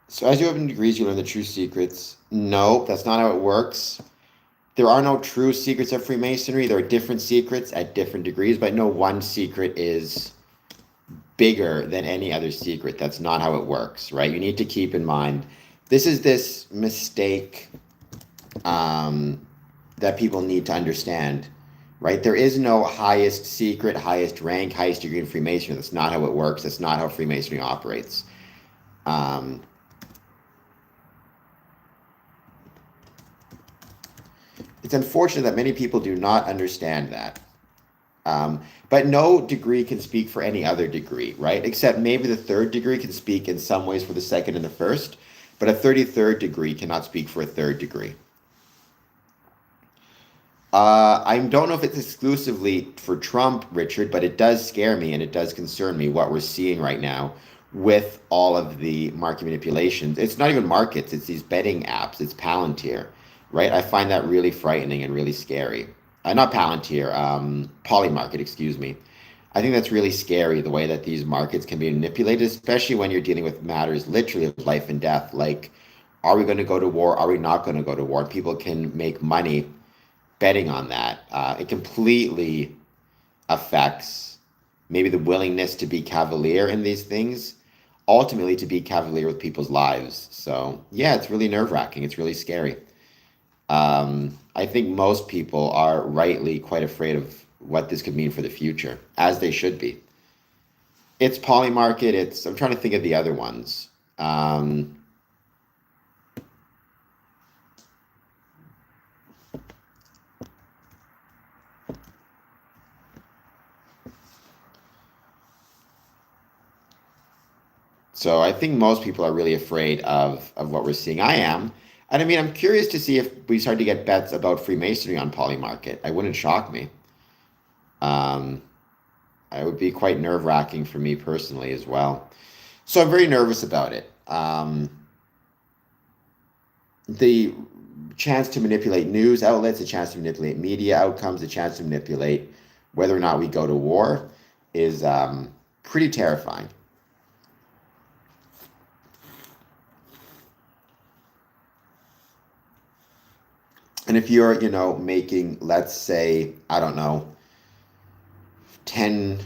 So as you open degrees, you learn the true secrets. No, that's not how it works. There are no true secrets of Freemasonry. There are different secrets at different degrees, but no one secret is bigger than any other secret. That's not how it works, right? You need to keep in mind this mistake that people need to understand, right? There is no highest secret, highest rank, highest degree in Freemasonry. That's not how it works. That's not how Freemasonry operates. Um, it's unfortunate that many people do not understand that. But no degree can speak for any other degree, right? Except maybe the third degree can speak in some ways for the second and the first, but a 33rd degree cannot speak for a third degree. I don't know if it's exclusively for Trump, Richard, but it does scare me and it does concern me what we're seeing right now with all of the market manipulations. It's not even markets, it's these betting apps, it's Palantir, right? I find that really frightening and really scary. Not Palantir, Polymarket, excuse me. I think that's really scary, the way that these markets can be manipulated, especially when you're dealing with matters literally of life and death. Like, are we going to go to war? Are we not going to go to war? People can make money betting on that. It completely affects maybe the willingness to be cavalier in these things, ultimately to be cavalier with people's lives. So, yeah, it's really nerve-wracking. It's really scary. I think most people are rightly quite afraid of what this could mean for the future, as they should be. It's Polymarket. I'm trying to think of the other ones. Um, so I think most people are really afraid of what we're seeing. I am. And I mean, I'm curious to see if we start to get bets about Freemasonry on Polymarket. It wouldn't shock me. Um, it would be quite nerve-wracking for me personally as well. So I'm very nervous about it. The chance to manipulate news outlets, a chance to manipulate media outcomes, a chance to manipulate whether or not we go to war is pretty terrifying. And if you're, making, let's say, I don't know, 10,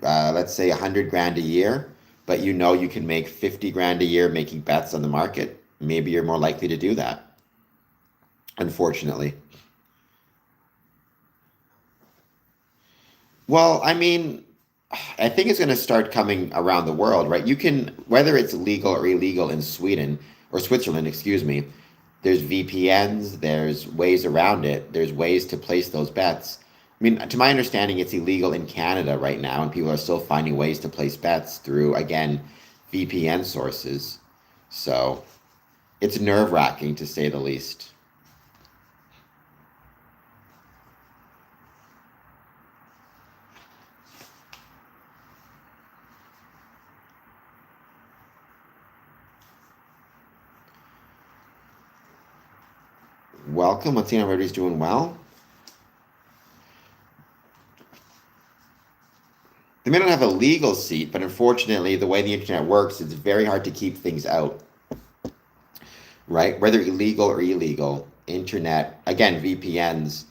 let's say 100 grand a year, but you can make 50 grand a year making bets on the market, maybe you're more likely to do that, unfortunately. Well, I mean, I think it's going to start coming around the world, right? You can, whether it's legal or illegal in Sweden or Switzerland, excuse me, there's VPNs, there's ways around it, there's ways to place those bets. I mean, to my understanding, it's illegal in Canada right now, and people are still finding ways to place bets through, again, VPN sources. So it's nerve-wracking to say the least. Welcome. Let's see how everybody's doing well. They may not have a legal seat, but unfortunately, the way the internet works, it's very hard to keep things out, right? Whether illegal or illegal, internet, again, VPNs,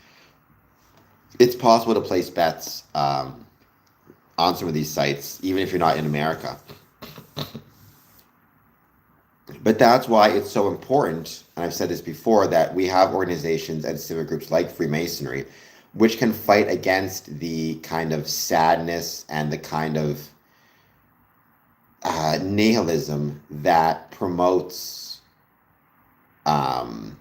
it's possible to place bets on some of these sites, even if you're not in America. But that's why it's so important, and I've said this before, that we have organizations and civic groups like Freemasonry, which can fight against the kind of sadness and the kind of nihilism that promotes, um,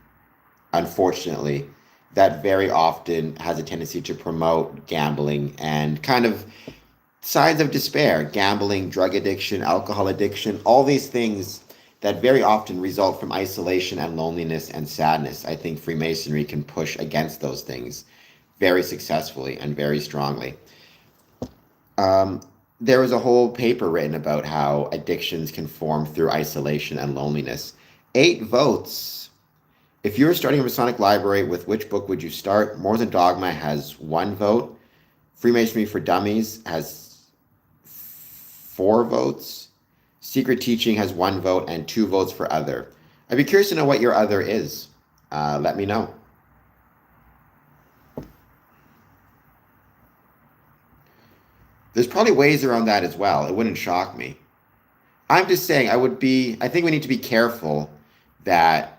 unfortunately, that very often has a tendency to promote gambling and kind of signs of despair, gambling, drug addiction, alcohol addiction, all these things that very often result from isolation and loneliness and sadness. I think Freemasonry can push against those things very successfully and very strongly. Um, there was a whole paper written about how addictions can form through isolation and loneliness. 8 votes. If you were starting a Masonic library, with which book would you start? Morals and Dogma has 1 vote. Freemasonry for Dummies has 4 votes. Secret Teaching has 1 vote and 2 votes for other. I'd be curious to know what your other is. Let me know. There's probably ways around that as well. It wouldn't shock me. I'm just saying, I think we need to be careful that,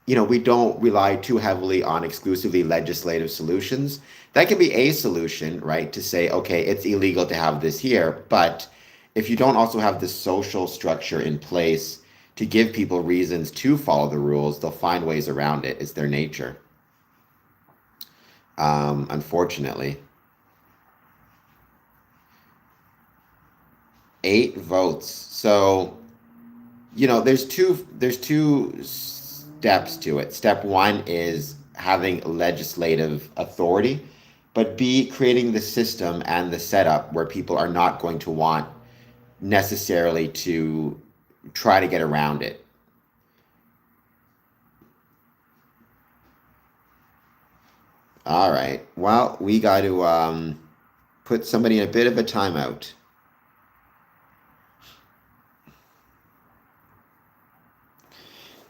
we don't rely too heavily on exclusively legislative solutions. That can be a solution, right? To say, okay, it's illegal to have this here, but if you don't also have the social structure in place to give people reasons to follow the rules, they'll find ways around it. It's their nature, unfortunately. 8 votes. So, there's two steps to it. Step one is having legislative authority, but B, creating the system and the setup where people are not going to want necessarily to try to get around it. All right. Well, we got to put somebody in a bit of a timeout.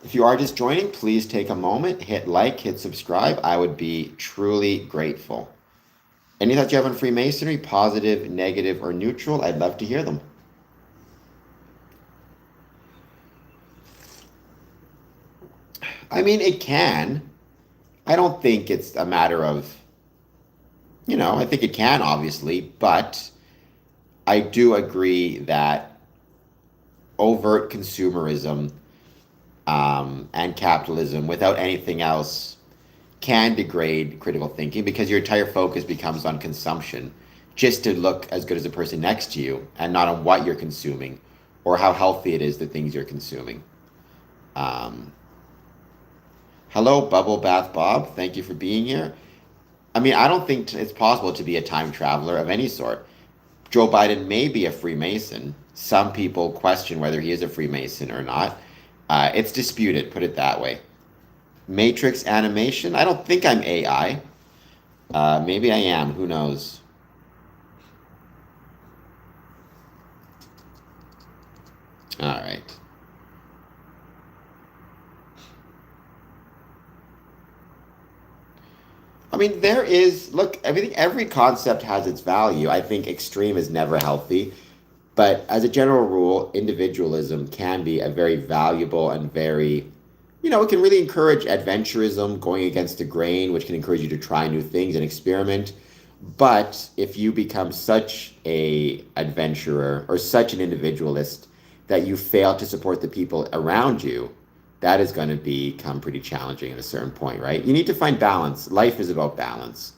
If you are just joining, please take a moment, hit like, hit subscribe. I would be truly grateful. Any thoughts you have on Freemasonry, positive, negative, or neutral? I'd love to hear them. I mean, it can. I don't think it's a matter of, I think it can, obviously, but I do agree that overt consumerism and capitalism, without anything else, can degrade critical thinking because your entire focus becomes on consumption, just to look as good as the person next to you and not on what you're consuming or how healthy it is, the things you're consuming. Hello, Bubble Bath Bob. Thank you for being here. I mean, I don't think it's possible to be a time traveler of any sort. Joe Biden may be a Freemason. Some people question whether he is a Freemason or not. It's disputed, put it that way. Matrix animation? I don't think I'm AI. Maybe I am. Who knows? All right. I mean, look, every concept has its value. I think extreme is never healthy. But as a general rule, individualism can be a very valuable and very, it can really encourage adventurism, going against the grain, which can encourage you to try new things and experiment. But if you become such a adventurer or such an individualist that you fail to support the people around you, that is going to become pretty challenging at a certain point, right? You need to find balance. Life is about balance.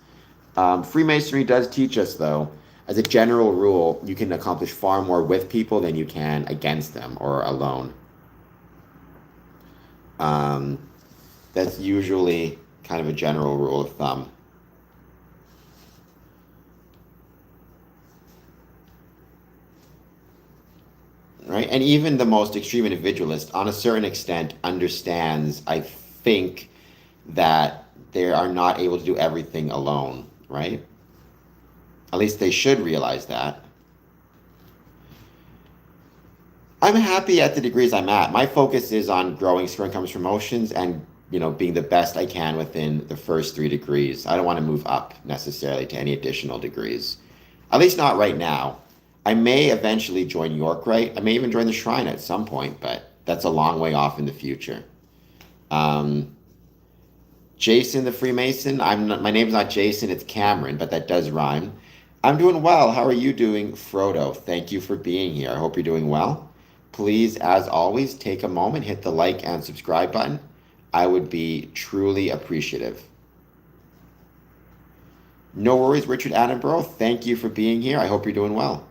Freemasonry does teach us, though, as a general rule, you can accomplish far more with people than you can against them or alone. That's usually kind of a general rule of thumb. Right? And even the most extreme individualist, on a certain extent, understands, I think, that they are not able to do everything alone, right? At least they should realize that. I'm happy at the degrees I'm at. My focus is on growing square incomes promotions and, being the best I can within the first 3 degrees. I don't want to move up necessarily to any additional degrees. At least not right now. I may eventually join York-Rite. I may even join the Shrine at some point, but that's a long way off in the future. Jason the Freemason. My name's not Jason, it's Cameron, but that does rhyme. I'm doing well. How are you doing, Frodo? Thank you for being here. I hope you're doing well. Please, as always, take a moment, hit the like and subscribe button. I would be truly appreciative. No worries, Richard Attenborough. Thank you for being here. I hope you're doing well.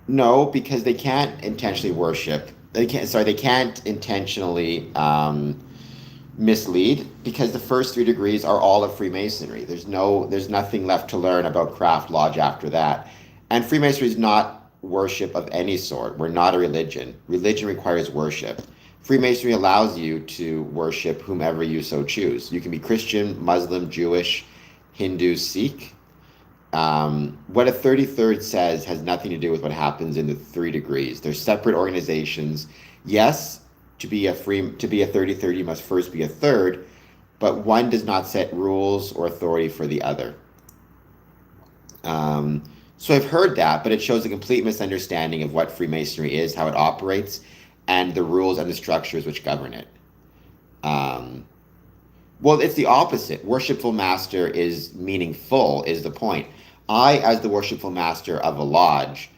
No, because they can't intentionally worship. They can't intentionally mislead because the first 3 degrees are all of Freemasonry. There's nothing left to learn about craft lodge after that. And Freemasonry is not worship of any sort. We're not a religion. Religion requires worship. Freemasonry allows you to worship whomever you so choose. You can be Christian, Muslim, Jewish, Hindu, Sikh. What a 33rd says has nothing to do with what happens in the 3 degrees. They're separate organizations. Yes, to be a 33rd, you must first be a third, but one does not set rules or authority for the other. So I've heard that, but it shows a complete misunderstanding of what Freemasonry is, how it operates, and the rules and the structures which govern it. Well, it's the opposite. Worshipful master is meaningful, is the point. I, as the worshipful master of a lodge,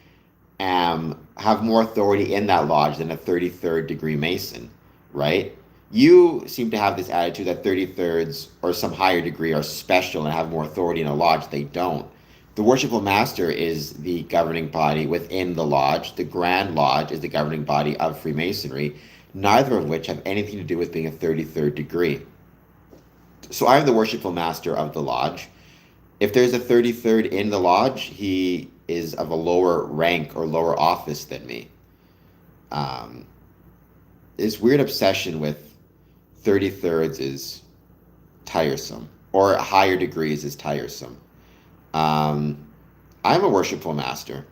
have more authority in that lodge than a 33rd degree Mason, right? You seem to have this attitude that 33rds or some higher degree are special and have more authority in a lodge. They don't. The worshipful master is the governing body within the lodge. The Grand Lodge is the governing body of Freemasonry, neither of which have anything to do with being a 33rd degree. So I'm the worshipful master of the lodge. If there's a 33rd in the lodge, he is of a lower rank or lower office than me. Um, this weird obsession with 33rds is tiresome, or higher degrees is tiresome. Um, I'm a worshipful master.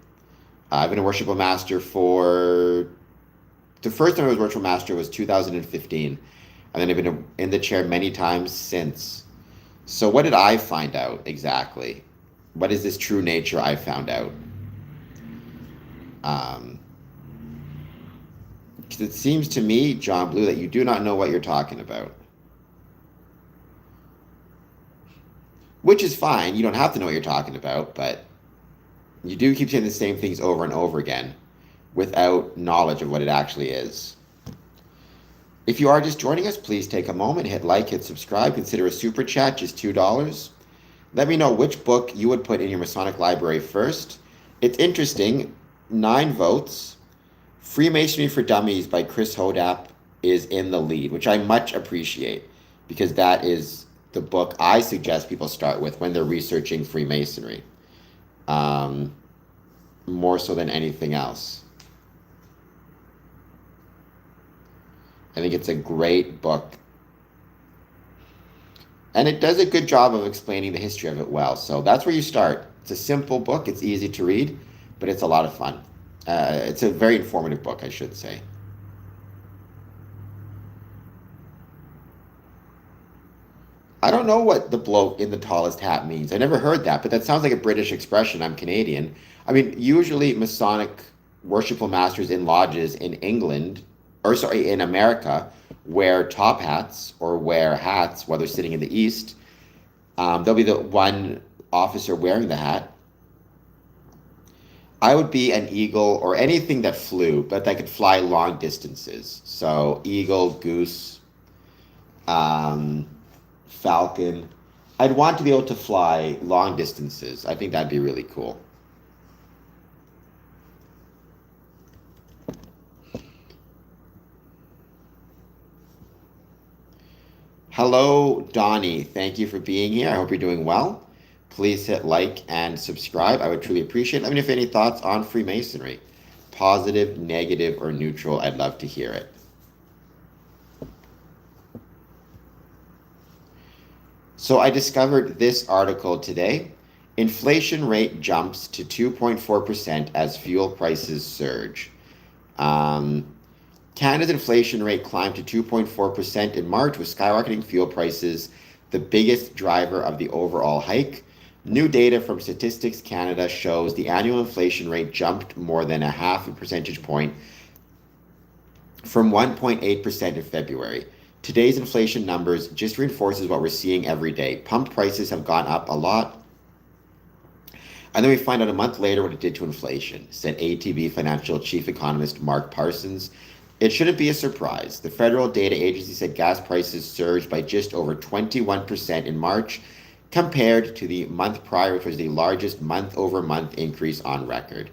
I've been a worshipful master for the first time I was worshipful master was 2015, and then I've been in the chair many times since. So what did I find out exactly? What is this true nature I found out? Um, 'Cause it seems to me, John Blue, that you do not know what you're talking about. Which is fine. You don't have to know what you're talking about, but you do keep saying the same things over and over again without knowledge of what it actually is. If you are just joining us, please take a moment, hit like, hit subscribe, consider a super chat, just $2. Let me know which book you would put in your Masonic library first. It's interesting, 9 votes. Freemasonry for Dummies by Chris Hodap is in the lead, which I much appreciate because that is the book I suggest people start with when they're researching Freemasonry, more so than anything else. I think it's a great book. And it does a good job of explaining the history of it well. So that's where you start. It's a simple book. It's easy to read, but it's a lot of fun. It's a very informative book, I should say. I don't know what the bloke in the tallest hat means. I never heard that, but that sounds like a British expression. I'm Canadian. I mean, usually Masonic worshipful masters in lodges in England, or sorry, in America, wear top hats or wear hats while they're sitting in the East. There'll be the one officer wearing the hat. I would be an eagle or anything that flew, but that could fly long distances. So eagle, goose, um, falcon. I'd want to be able to fly long distances. I think that'd be really cool. Hello, Donnie. Thank you for being here. I hope you're doing well. Please hit like and subscribe. I would truly appreciate it. Let me know if you have any thoughts on Freemasonry. Positive, negative, or neutral. I'd love to hear it. So I discovered this article today. Inflation rate jumps to 2.4% as fuel prices surge. Canada's inflation rate climbed to 2.4% in March, with skyrocketing fuel prices the biggest driver of the overall hike. New data from Statistics Canada shows the annual inflation rate jumped more than a half a percentage point from 1.8% in February. Today's inflation numbers just reinforces what we're seeing every day. Pump prices have gone up a lot. And then we find out a month later what it did to inflation, said ATB Financial Chief Economist Mark Parsons. It shouldn't be a surprise. The federal data agency said gas prices surged by just over 21% in March compared to the month prior, which was the largest month-over-month increase on record.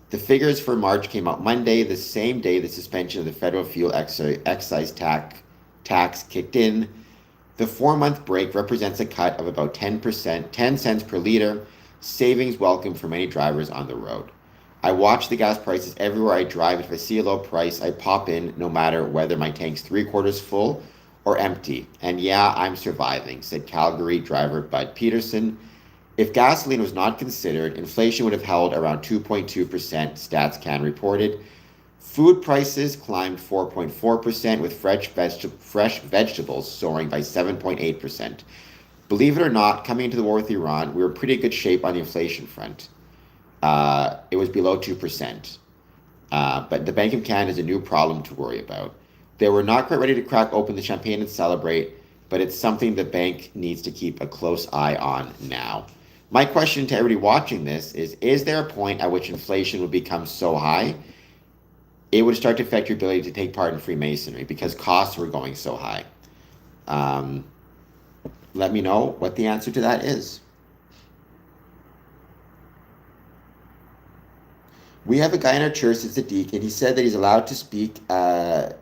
The figures for March came out Monday, the same day the suspension of the federal fuel excise tax kicked in. The 4-month break represents a cut of about 10%, 10 cents per liter, savings welcome for many drivers on the road. I watch the gas prices everywhere I drive. If I see a low price, I pop in no matter whether my tank's 3/4 full or empty. And yeah, I'm surviving, said Calgary driver Bud Peterson. If gasoline was not considered, inflation would have held around 2.2%, StatsCan reported. Food prices climbed 4.4%, with fresh vegetables soaring by 7.8%. Believe it or not, coming into the war with Iran, we were in pretty good shape on the inflation front. It was below 2%. But the Bank of Canada is a new problem to worry about. They were not quite ready to crack open the champagne and celebrate, but it's something the bank needs to keep a close eye on now. My question to everybody watching this is there a point at which inflation would become so high it would start to affect your ability to take part in Freemasonry because costs were going so high? Let me know what the answer to that is. We have a guy in our church that's a deacon. He said that he's allowed to speak.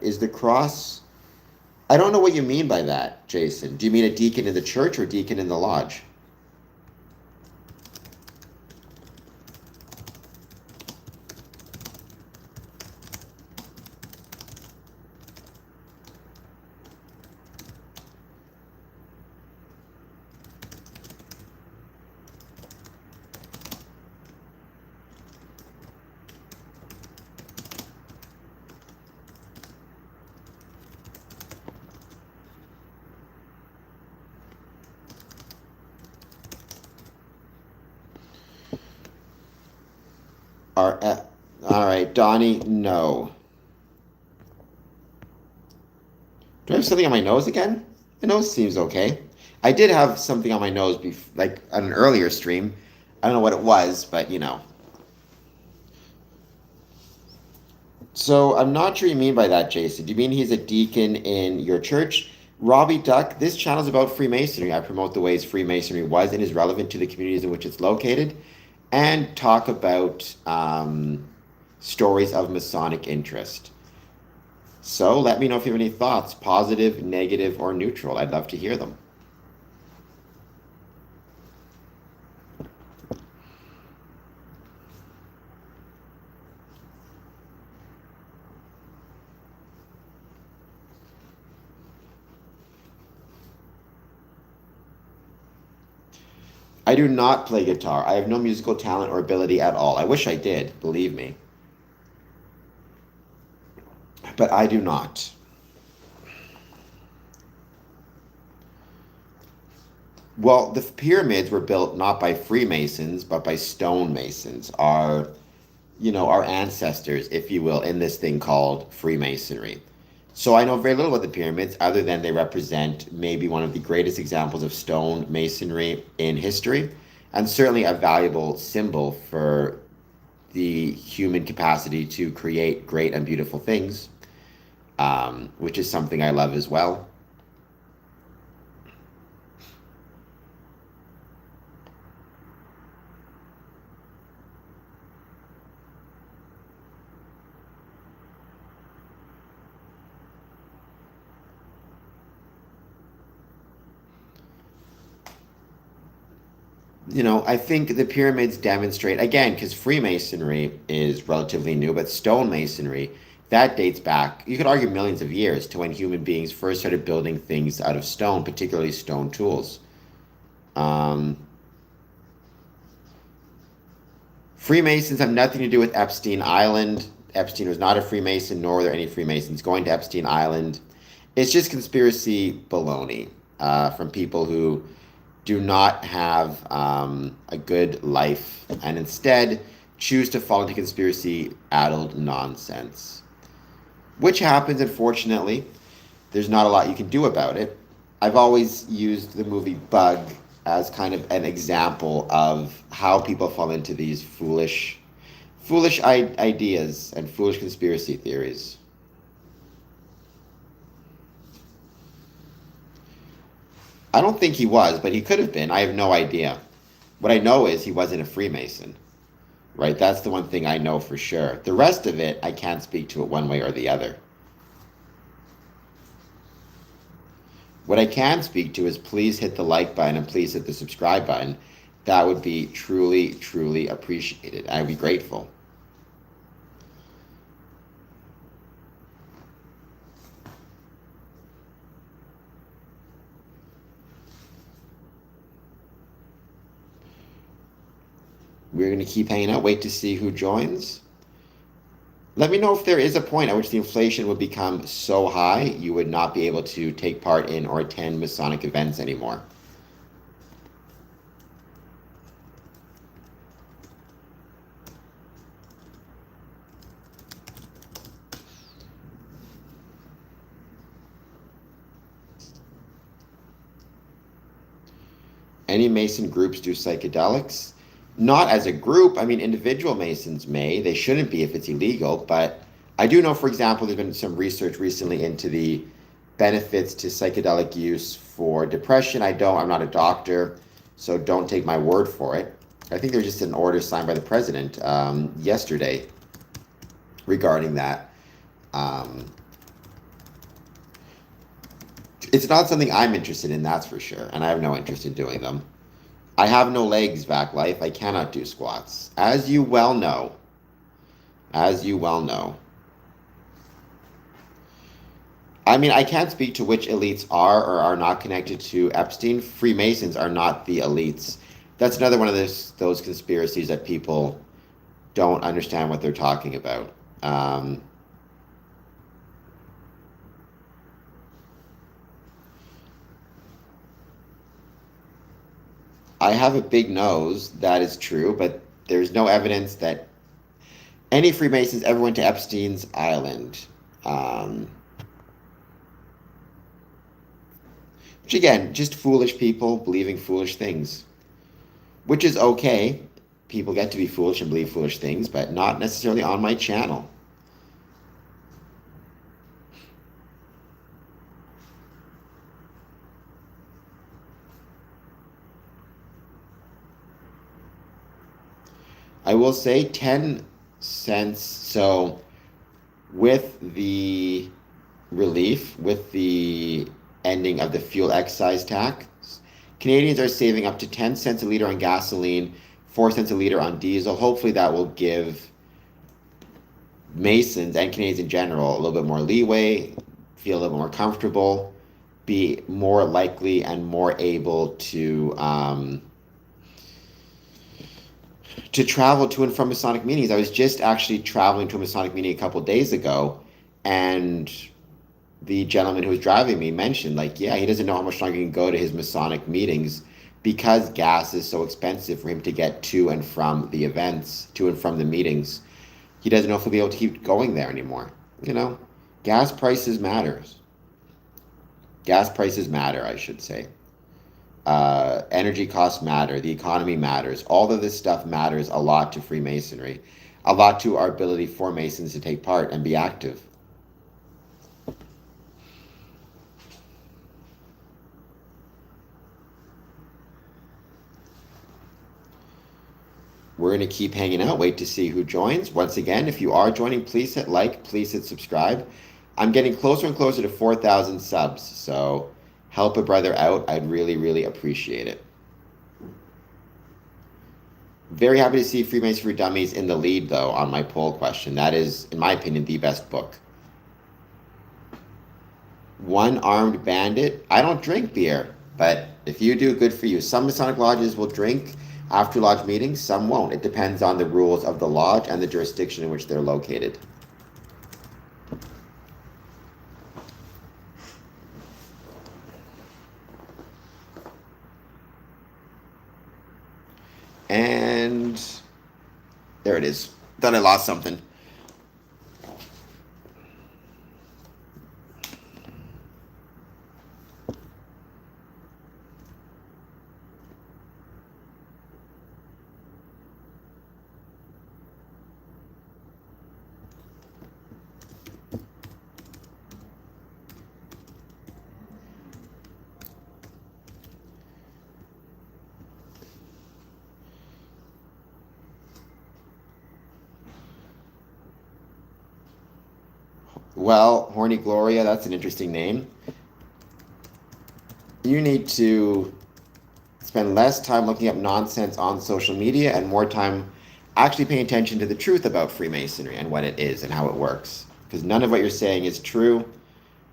Is the cross... I don't know what you mean by that, Jason. Do you mean a deacon in the church or deacon in the lodge? All right, Donnie, no. Do I have something on my nose again? My nose seems okay. I did have something on my nose, like on an earlier stream. I don't know what it was, but you know. So I'm not sure you mean by that, Jason. Do you mean he's a deacon in your church? Robbie Duck, this channel is about Freemasonry. I promote the ways Freemasonry was and is relevant to the communities in which it's located, and talk about stories of Masonic interest. So let me know if you have any thoughts, positive, negative, or neutral. I'd love to hear them. I do not play guitar. I have no musical talent or ability at all. I wish I did, believe me. But I do not. Well, the pyramids were built not by Freemasons, but by stonemasons, our ancestors, if you will, in this thing called Freemasonry. So I know very little about the pyramids, other than they represent maybe one of the greatest examples of stone masonry in history, and certainly a valuable symbol for the human capacity to create great and beautiful things, which is something I love as well. I think the pyramids demonstrate, again, because Freemasonry is relatively new, but stonemasonry, that dates back, you could argue millions of years to when human beings first started building things out of stone, particularly stone tools. Um, Freemasons have nothing to do with Epstein Island. Epstein was not a Freemason, nor were there any Freemasons going to Epstein Island. It's just conspiracy baloney from people who do not have a good life and instead choose to fall into conspiracy addled nonsense, which happens, unfortunately. There's not a lot you can do about it. I've always used the movie Bug as kind of an example of how people fall into these foolish ideas and foolish conspiracy theories. I don't think he was, but he could have been. I have no idea. What I know is he wasn't a Freemason, right? That's the one thing I know for sure. The rest of it, I can't speak to it one way or the other. What I can speak to is please hit the like button and please hit the subscribe button. That would be truly, truly appreciated. I'd be grateful. We're going to keep hanging out, wait to see who joins. Let me know if there is a point at which the inflation would become so high you would not be able to take part in or attend Masonic events anymore. Any Mason groups do psychedelics? Not as a group. I mean, individual Masons may. They shouldn't be if it's illegal. But I do know, for example, there's been some research recently into the benefits to psychedelic use for depression. I'm not a doctor, so don't take my word for it. I think there's just an order signed by the president yesterday regarding that. It's not something I'm interested in, that's for sure, and I have no interest in doing them. I have no legs, back life. I cannot do squats, as you well know. As you well know. I mean, I can't speak to which elites are or are not connected to Epstein. Freemasons are not the elites. That's another one of those conspiracies that people don't understand what they're talking about. I have a big nose, that is true, but there's no evidence that Any Freemasons ever went to Epstein's Island? Um, which again, just foolish people believing foolish things, which is okay. People get to be foolish and believe foolish things, but not necessarily on my channel. I will say 10 cents. So with the relief, with the ending of the fuel excise tax, Canadians are saving up to 10 cents a liter on gasoline, 4 cents a liter on diesel. Hopefully that will give Masons and Canadians in general a little bit more leeway, feel a little more comfortable, be more likely and more able to travel to and from Masonic meetings. I was just actually traveling to a Masonic meeting a couple days ago, and the gentleman who was driving me mentioned, like, yeah, he doesn't know how much longer he can go to his Masonic meetings because gas is so expensive for him to get to and from the events, to and from the meetings. He doesn't know if he'll be able to keep going there anymore. You know, gas prices matters. Gas prices matter, I should say. Energy costs matter. The economy matters. All of this stuff matters a lot to Freemasonry, a lot to our ability for Masons to take part and be active. We're going to keep hanging out, wait to see who joins. Once again, if you are joining, please hit like, please hit subscribe. I'm getting closer and closer to 4,000 subs, so help a brother out. I'd really, really appreciate it. Very happy to see Freemasonry Dummies in the lead, though, on my poll question. That is, in my opinion, the best book. One-armed bandit. I don't drink beer, but if you do, good for you. Some Masonic lodges will drink after lodge meetings, some won't. It depends on the rules of the lodge and the jurisdiction in which they're located. And there it is. Thought I lost something. Well, Horny Gloria, that's an interesting name. You need to spend less time looking up nonsense on social media and more time actually paying attention to the truth about Freemasonry and what it is and how it works. Because none of what you're saying is true.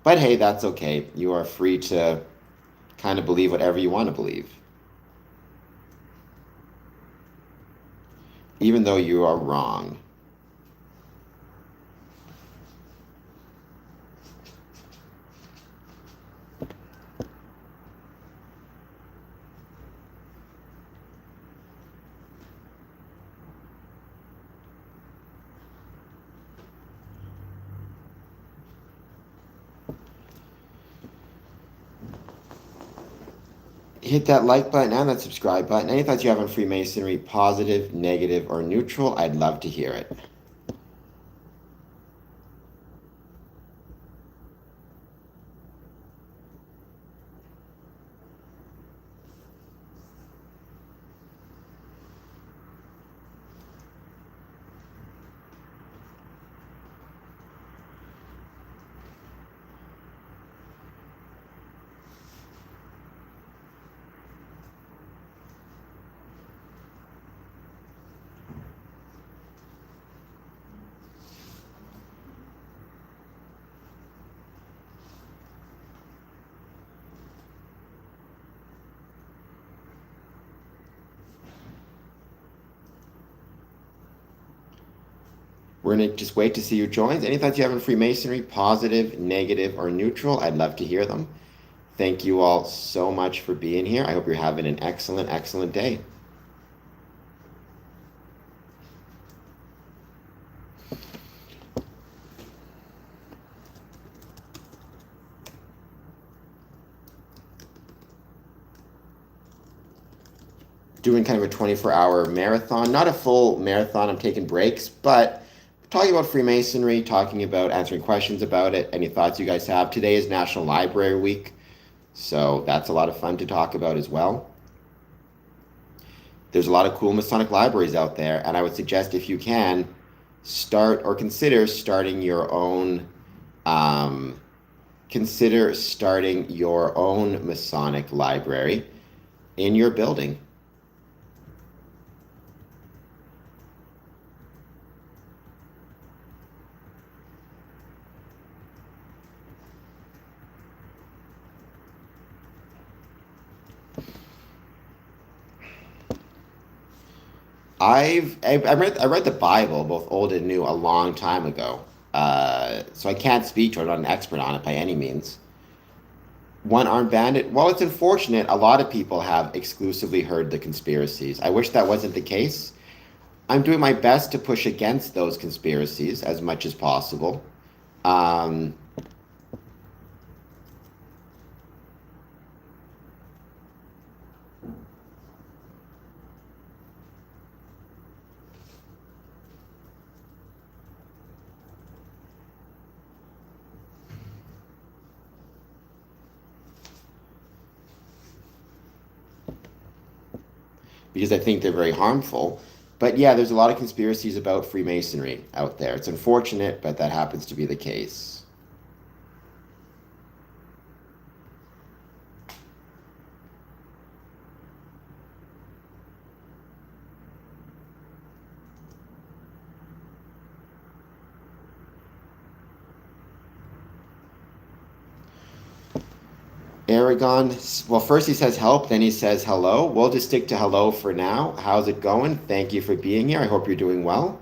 But hey, that's okay. You are free to kind of believe whatever you want to believe. Even though you are wrong. Hit that like button and that subscribe button. Any thoughts you have on Freemasonry, positive, negative, or neutral, I'd love to hear it. We're going to just wait to see who joins. Any thoughts you have on Freemasonry, positive, negative, or neutral, I'd love to hear them. Thank you all so much for being here. I hope you're having an excellent, excellent day. doing kind of a 24-hour marathon. Not a full marathon, I'm taking breaks, but talking about Freemasonry, talking about answering questions about it, any thoughts you guys have. Today is National Library Week, so that's a lot of fun to talk about as well. There's a lot of cool Masonic libraries out there, and I would suggest if you can, start or consider starting your own Masonic library in your building. I read the Bible, both Old and New, a long time ago. So I can't speak to it. I'm not an expert on it by any means. One-armed bandit. Well, it's unfortunate. A lot of people have exclusively heard the conspiracies. I wish that wasn't the case. I'm doing my best to push against those conspiracies as much as possible. Um, because I think they're very harmful. But yeah, there's a lot of conspiracies about Freemasonry out there. It's unfortunate, but that happens to be the case. Aragon, well, first he says help, then he says hello. We'll just stick to hello for now. How's it going? Thank you for being here. I hope you're doing well.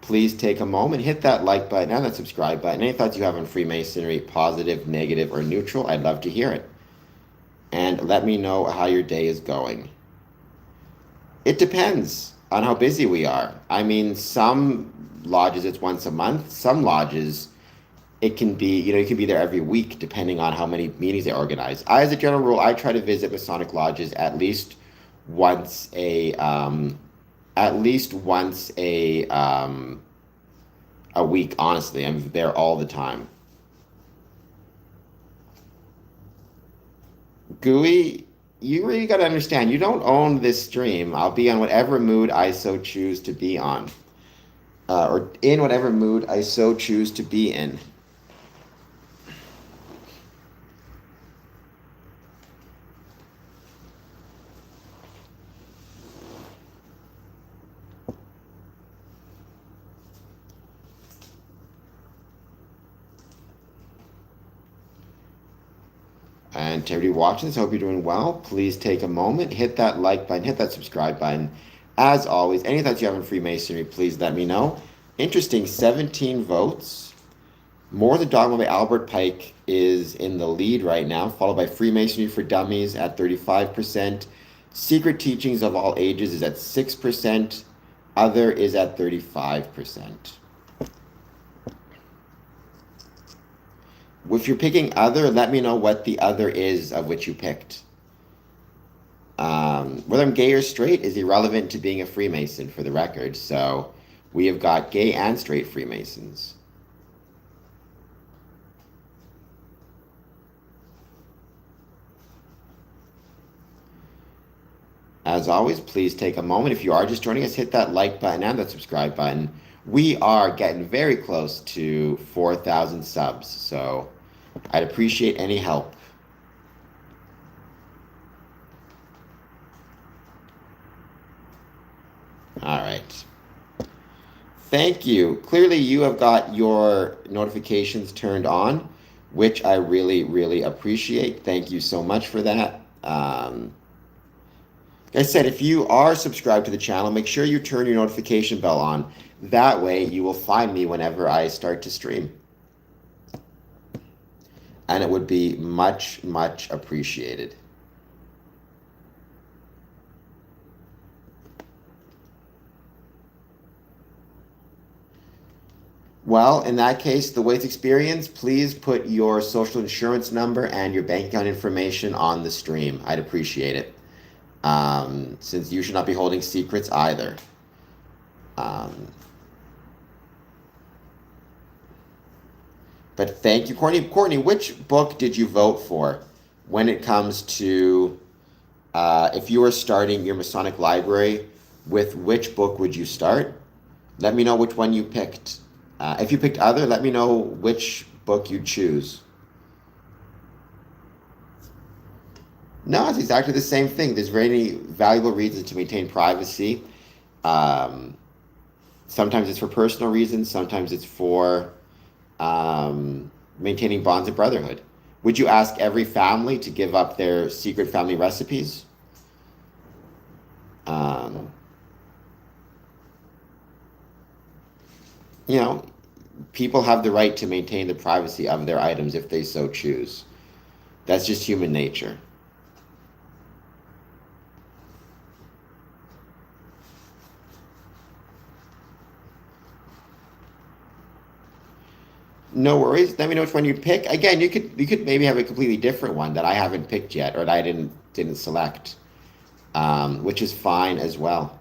Please take a moment, hit that like button and that subscribe button. Any thoughts you have on Freemasonry, positive, negative, or neutral, I'd love to hear it. And let me know how your day is going. It depends on how busy we are. I mean, some lodges it's once a month, some lodges it can be, you can be there every week depending on how many meetings they organize. As a general rule, I try to visit Masonic lodges at least once a week. Honestly, I'm there all the time. Gooey, you really got to understand, you don't own this stream. I'll be on whatever mood I so choose to be on, or in whatever mood I so choose to be in. And to everybody watching this, I hope you're doing well. Please take a moment, hit that like button, hit that subscribe button. As always, any thoughts you have on Freemasonry, please let me know. Interesting, 17 votes. More Than Dogma by Albert Pike is in the lead right now, followed by Freemasonry for Dummies at 35%. Secret Teachings of All Ages is at 6%. Other is at 35%. If you're picking other, let me know what the other is of which you picked. Whether I'm gay or straight is irrelevant to being a Freemason, for the record. So we have got gay and straight Freemasons. As always, please take a moment. If you are just joining us, hit that like button and that subscribe button. We are getting very close to 4,000 subs, so I'd appreciate any help. All right. Thank you. Clearly, you have got your notifications turned on, which I really, really appreciate. Thank you so much for that. Like I said, if you are subscribed to the channel, make sure you turn your notification bell on. That way, you will find me whenever I start to stream. And it would be much, much appreciated. Well, in that case, the Waits Experience, please put your social insurance number and your bank account information on the stream. I'd appreciate it. since you should not be holding secrets either. Um, but thank you, Courtney. Courtney, which book did you vote for when it comes to if you were starting your Masonic library? With which book would you start? Let me know which one you picked. If you picked other, let me know which book you choose. No, it's exactly the same thing. There's very valuable reasons to maintain privacy. Um, Sometimes it's for personal reasons, sometimes it's for maintaining bonds of brotherhood. Would you ask every family to give up their secret family recipes? Um, you know, people have the right to maintain the privacy of their items if they so choose. That's just human nature. No worries. Let me know which one you pick. Again, you could maybe have a completely different one that I haven't picked yet or that I didn't select, which is fine as well.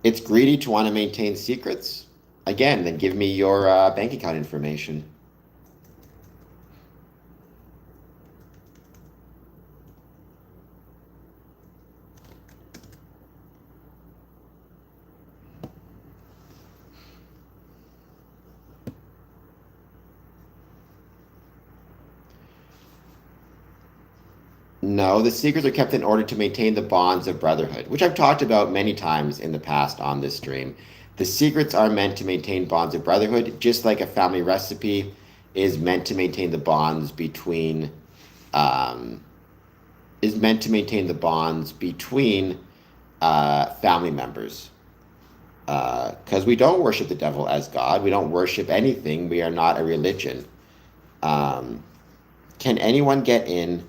It's greedy to want to maintain secrets. Again, then give me your bank account information. No, the secrets are kept in order to maintain the bonds of brotherhood, which I've talked about many times in the past on this stream. The secrets are meant to maintain bonds of brotherhood, just like a family recipe is meant to maintain the bonds between um, family members. Because we don't worship the devil as God, we don't worship anything. We are not a religion. Um, can anyone get in?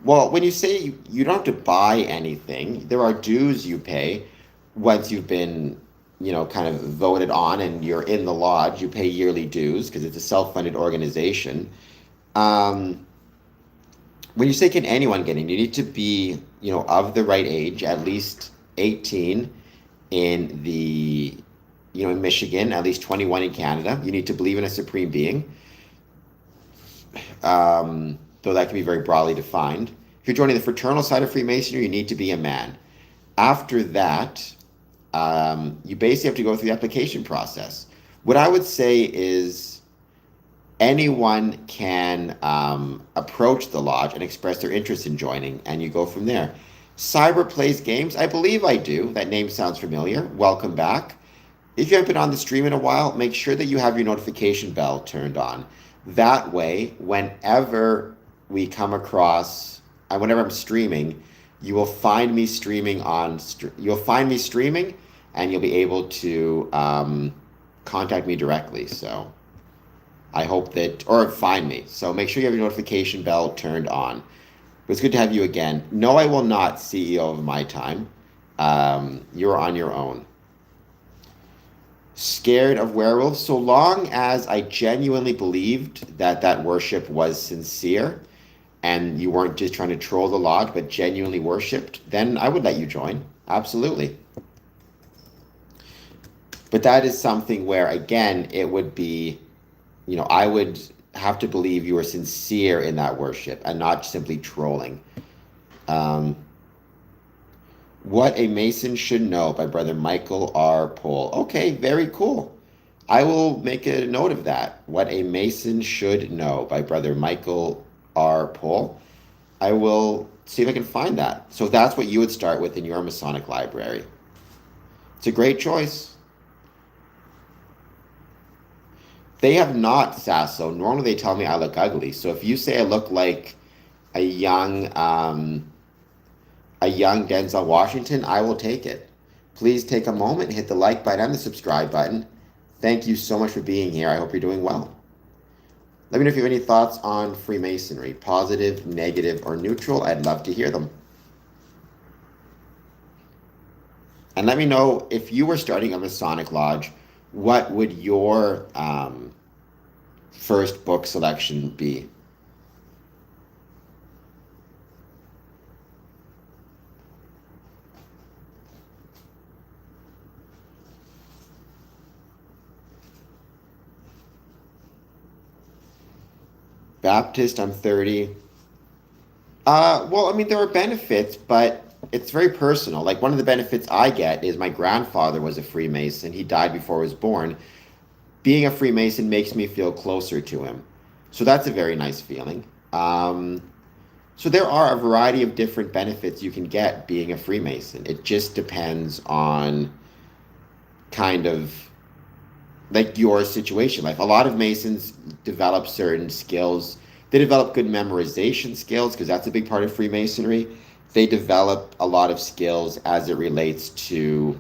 Well, when you say you don't have to buy anything, there are dues you pay once you've been, kind of voted on and you're in the lodge. You pay yearly dues because it's a self-funded organization. Um, when you say can anyone get in, you need to be, of the right age, at least 18 in in Michigan, at least 21 in Canada. You need to believe in a supreme being. Though that can be very broadly defined. If you're joining the fraternal side of Freemasonry, you need to be a man. After that, you basically have to go through the application process. What I would say is anyone can approach the lodge and express their interest in joining, and you go from there. Cyber plays games. I believe I do. That name sounds familiar. Welcome back. If you haven't been on the stream in a while, make sure that you have your notification bell turned on. That way, whenever we come across, whenever I'm streaming, you will find me streaming you'll find me streaming, and you'll be able to contact me directly. So I hope or find me. So make sure you have your notification bell turned on. But it's good to have you again. No, I will not CEO of my time. You're on your own. Scared of werewolves, so long as I genuinely believed that worship was sincere and you weren't just trying to troll the lodge but genuinely worshipped, then I would let you join. Absolutely. But that is something where, again, it would be, I would have to believe you were sincere in that worship and not simply trolling. What a Mason Should Know by Brother Michael R. Pohl. Okay, very cool. I will make a note of that. What a Mason Should Know by Brother Michael R. Pohl. I will see if I can find that. So that's what you would start with in your Masonic library. It's a great choice. They have not, Sasso. Normally they tell me I look ugly. So if you say I look like a young Denzel Washington, I will take it. Please take a moment, hit the like button and the subscribe button. Thank you so much for being here. I hope you're doing well. Let me know if you have any thoughts on Freemasonry, positive, negative, or neutral. I'd love to hear them. And let me know if you were starting a Masonic lodge, what would your first book selection be? Baptist, I'm 30. Well, I mean, there are benefits, but it's very personal. Like, one of the benefits I get is my grandfather was a Freemason. He died before I was born. Being a Freemason makes me feel closer to him. So that's a very nice feeling. So there are a variety of different benefits you can get being a Freemason. It just depends on kind of like your situation. Like a lot of Masons develop certain skills. They develop good memorization skills because that's a big part of Freemasonry. They develop a lot of skills as it relates to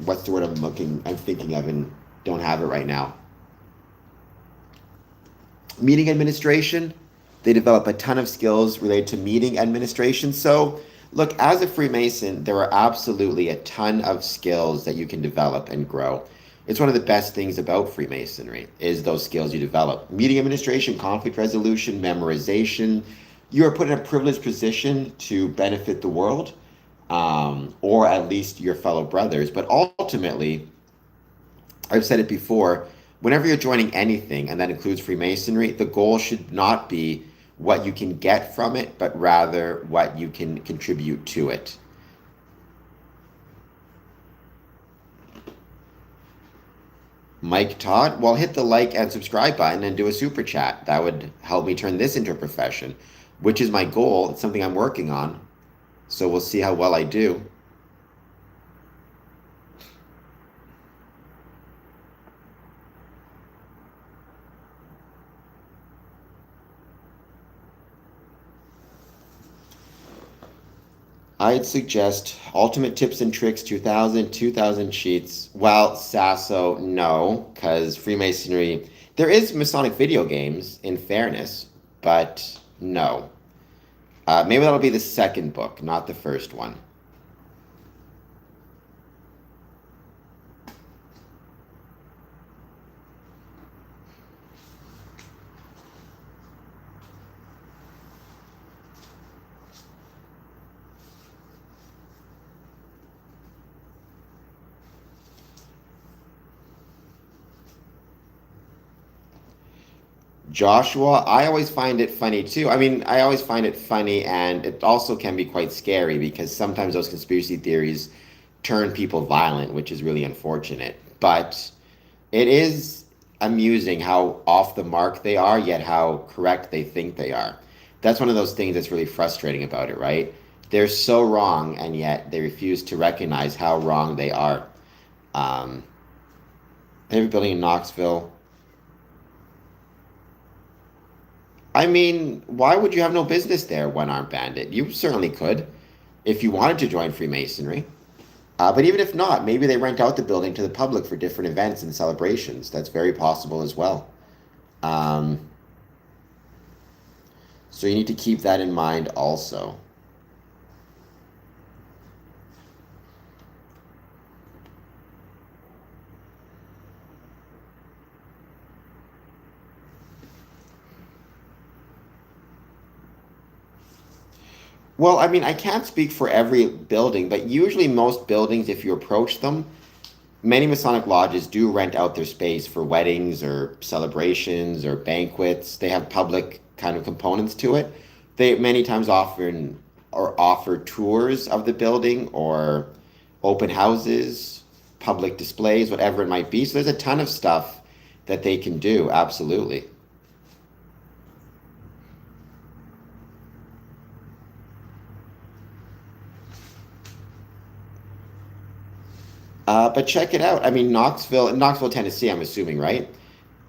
what's the word I'm thinking of and don't have it right now. Meeting administration. They develop a ton of skills related to meeting administration. So, look, as a Freemason, there are absolutely a ton of skills that you can develop and grow. It's one of the best things about Freemasonry is those skills you develop. Meeting administration, conflict resolution, memorization. You are put in a privileged position to benefit the world, or at least your fellow brothers. But ultimately, I've said it before, whenever you're joining anything, and that includes Freemasonry, the goal should not be what you can get from it, but rather what you can contribute to it. Mike Todd, well, hit the like and subscribe button and do a super chat. That would help me turn this into a profession, which is my goal. It's something I'm working on. So we'll see how well I do. I'd suggest Ultimate Tips and Tricks 2000 cheats. Well, Sasso, no, because Freemasonry, there is Masonic video games, in fairness, but no. Maybe that'll be the second book, not the first one. Joshua, I always find it funny too. I mean, I always find it funny, and it also can be quite scary because sometimes those conspiracy theories turn people violent, which is really unfortunate. But it is amusing how off the mark they are, yet how correct they think they are. That's one of those things that's really frustrating about it, right? They're so wrong, and yet they refuse to recognize how wrong they are. Um, every building in Knoxville. I mean, why would you have no business there, one armed bandit? You certainly could if you wanted to join Freemasonry. But even if not, maybe they rent out the building to the public for different events and celebrations. That's very possible as well. Um, so you need to keep that in mind also. Well, I mean, I can't speak for every building, but usually most buildings, if you approach them, many Masonic lodges do rent out their space for weddings or celebrations or banquets. They have public kind of components to it. They many times offer tours of the building or open houses, public displays, whatever it might be. So there's a ton of stuff that they can do, absolutely. But check it out. I mean, Knoxville, Tennessee, I'm assuming, right?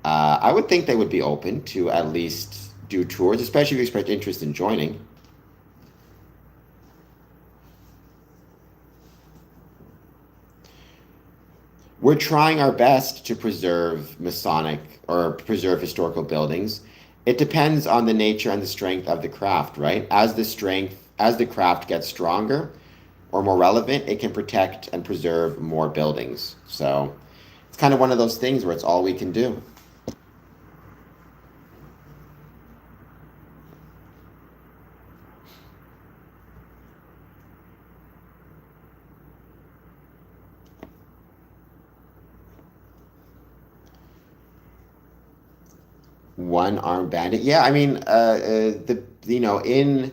I would think they would be open to at least do tours, especially if you express interest in joining. We're trying our best to preserve Masonic or preserve historical buildings. It depends on the nature and the strength of the craft, right? As the craft gets stronger or more relevant, it can protect and preserve more buildings. So it's kind of one of those things where it's all we can do. One armed bandit. Yeah, I mean, in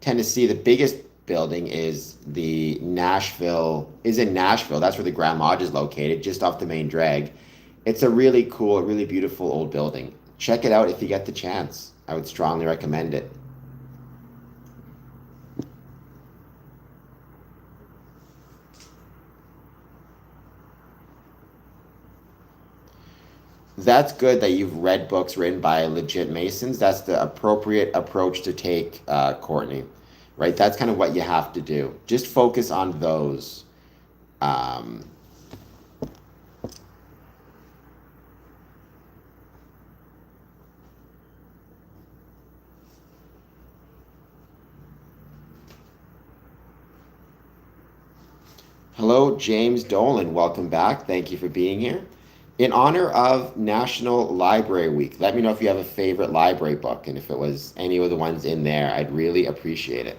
Tennessee, the biggest building is in Nashville. That's where the Grand Lodge is located, just off the main drag. It's a really cool, really beautiful old building. Check it out if you get the chance. I would strongly recommend it. That's good that you've read books written by legit Masons. That's the appropriate approach to take, Courtney. Right? That's kind of what you have to do. Just focus on those. Um, Hello, James Dolan. Welcome back. Thank you for being here. In honor of National Library Week, let me know if you have a favorite library book, and if it was any of the ones in there, I'd really appreciate it.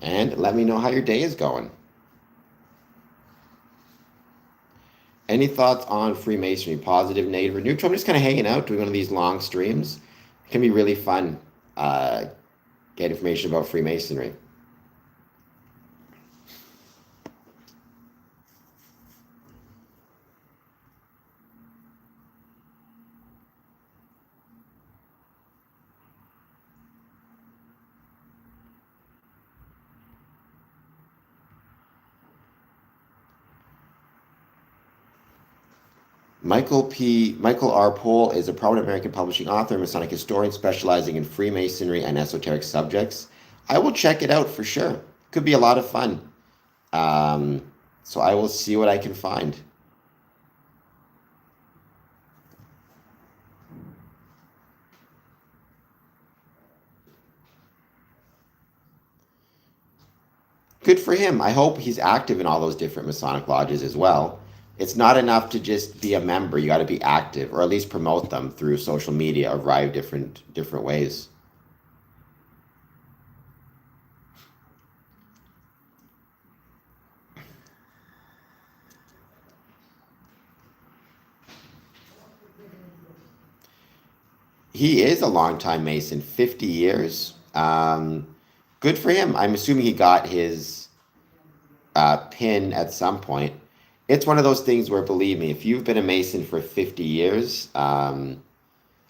And let me know how your day is going. Any thoughts on Freemasonry? Positive, negative, or neutral? I'm just kind of hanging out, doing one of these long streams. It can be really fun. Get information about Freemasonry. Michael R. Pohl is a prominent American publishing author and Masonic historian specializing in Freemasonry and esoteric subjects. I will check it out for sure. Could be a lot of fun. Um, so I will see what I can find. Good for him. I hope he's active in all those different Masonic lodges as well. It's not enough to just be a member. You got to be active, or at least promote them through social media, a variety of different ways. He is a longtime Mason, 50 years. Good for him. I'm assuming he got his pin at some point. It's one of those things where, believe me, if you've been a Mason for 50 years,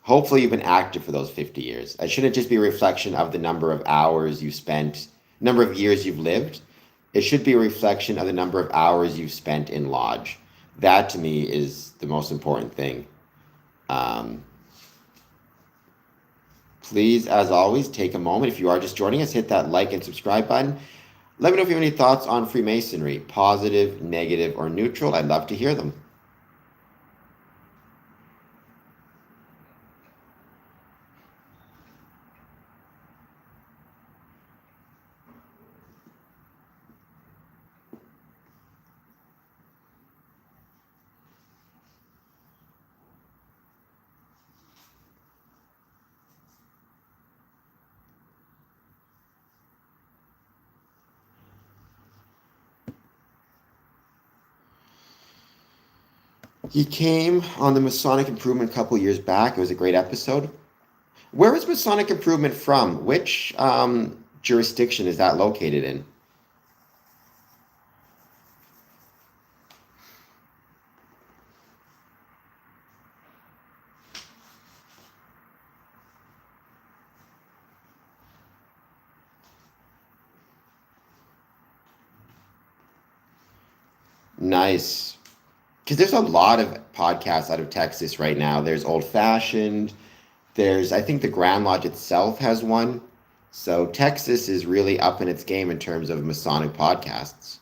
hopefully you've been active for those 50 years. It shouldn't just be a reflection of the number of hours you spent, number of years you've lived. It should be a reflection of the number of hours you've spent in lodge. That to me is the most important thing. Um, Please, as always, take a moment. If you are just joining us, hit that like and subscribe button. Let me know if you have any thoughts on Freemasonry, positive, negative, or neutral. I'd love to hear them. He came on the Masonic Improvement a couple years back. It was a great episode. Where is Masonic Improvement from? Which jurisdiction is that located in? Nice. Because there's a lot of podcasts out of Texas right now. There's Old Fashioned. I think the Grand Lodge itself has one. So Texas is really up in its game in terms of Masonic podcasts.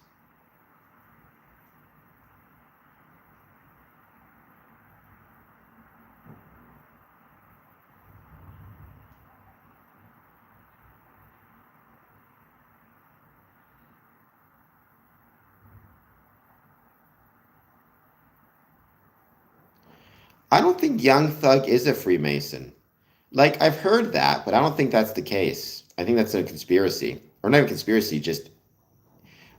I don't think Young Thug is a Freemason. Like, I've heard that, but I don't think that's the case. I think that's a conspiracy. Or not a conspiracy, just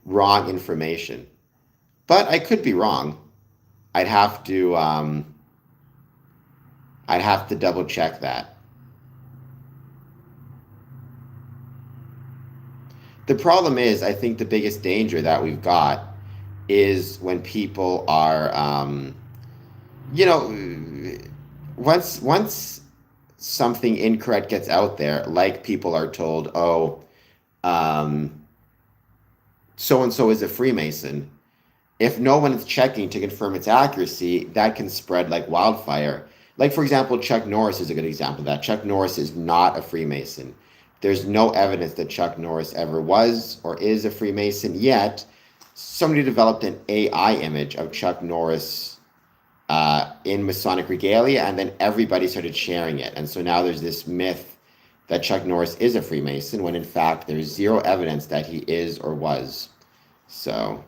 wrong information. But I could be wrong. I'd have to I'd have to double check that. The problem is, I think the biggest danger that we've got is when people are, you know, once something incorrect gets out there, like people are told, oh, um, so and so is a Freemason. If no one is checking to confirm its accuracy, that can spread like wildfire. Like, for example, Chuck Norris is a good example of that. Chuck Norris is not a Freemason. There's no evidence that Chuck Norris ever was or is a Freemason, yet somebody developed an AI image of Chuck Norris in Masonic regalia, and then everybody started sharing it. And so now there's this myth that Chuck Norris is a Freemason, when in fact there's zero evidence that he is or was. So.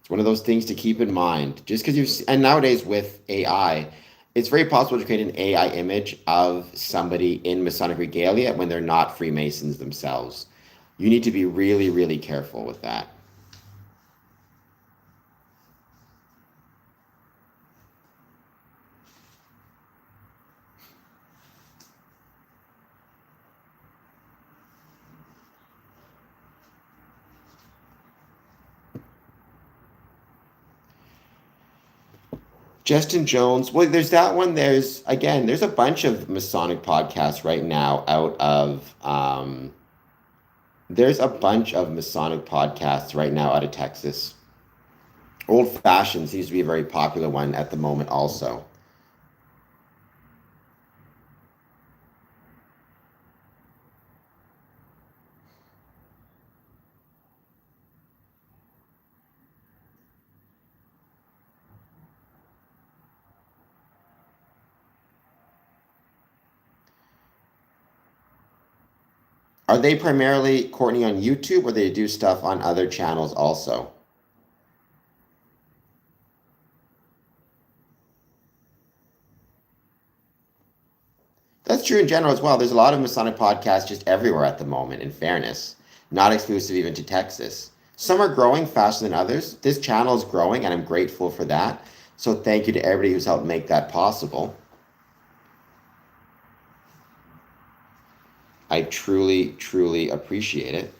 It's one of those things to keep in mind. Just because and nowadays with AI, it's very possible to create an AI image of somebody in Masonic regalia when they're not Freemasons themselves. You need to be really, really careful with that. Justin Jones, well, there's that one. There's a bunch of Masonic podcasts right now there's a bunch of Masonic podcasts right now out of Texas. Old Fashioned seems to be a very popular one at the moment also. Are they primarily, Courtney, on YouTube, or they do stuff on other channels also? That's true in general as well. There's a lot of Masonic podcasts just everywhere at the moment, in fairness, not exclusive even to Texas. Some are growing faster than others. This channel is growing, and I'm grateful for that. So thank you to everybody who's helped make that possible. I truly, truly appreciate it.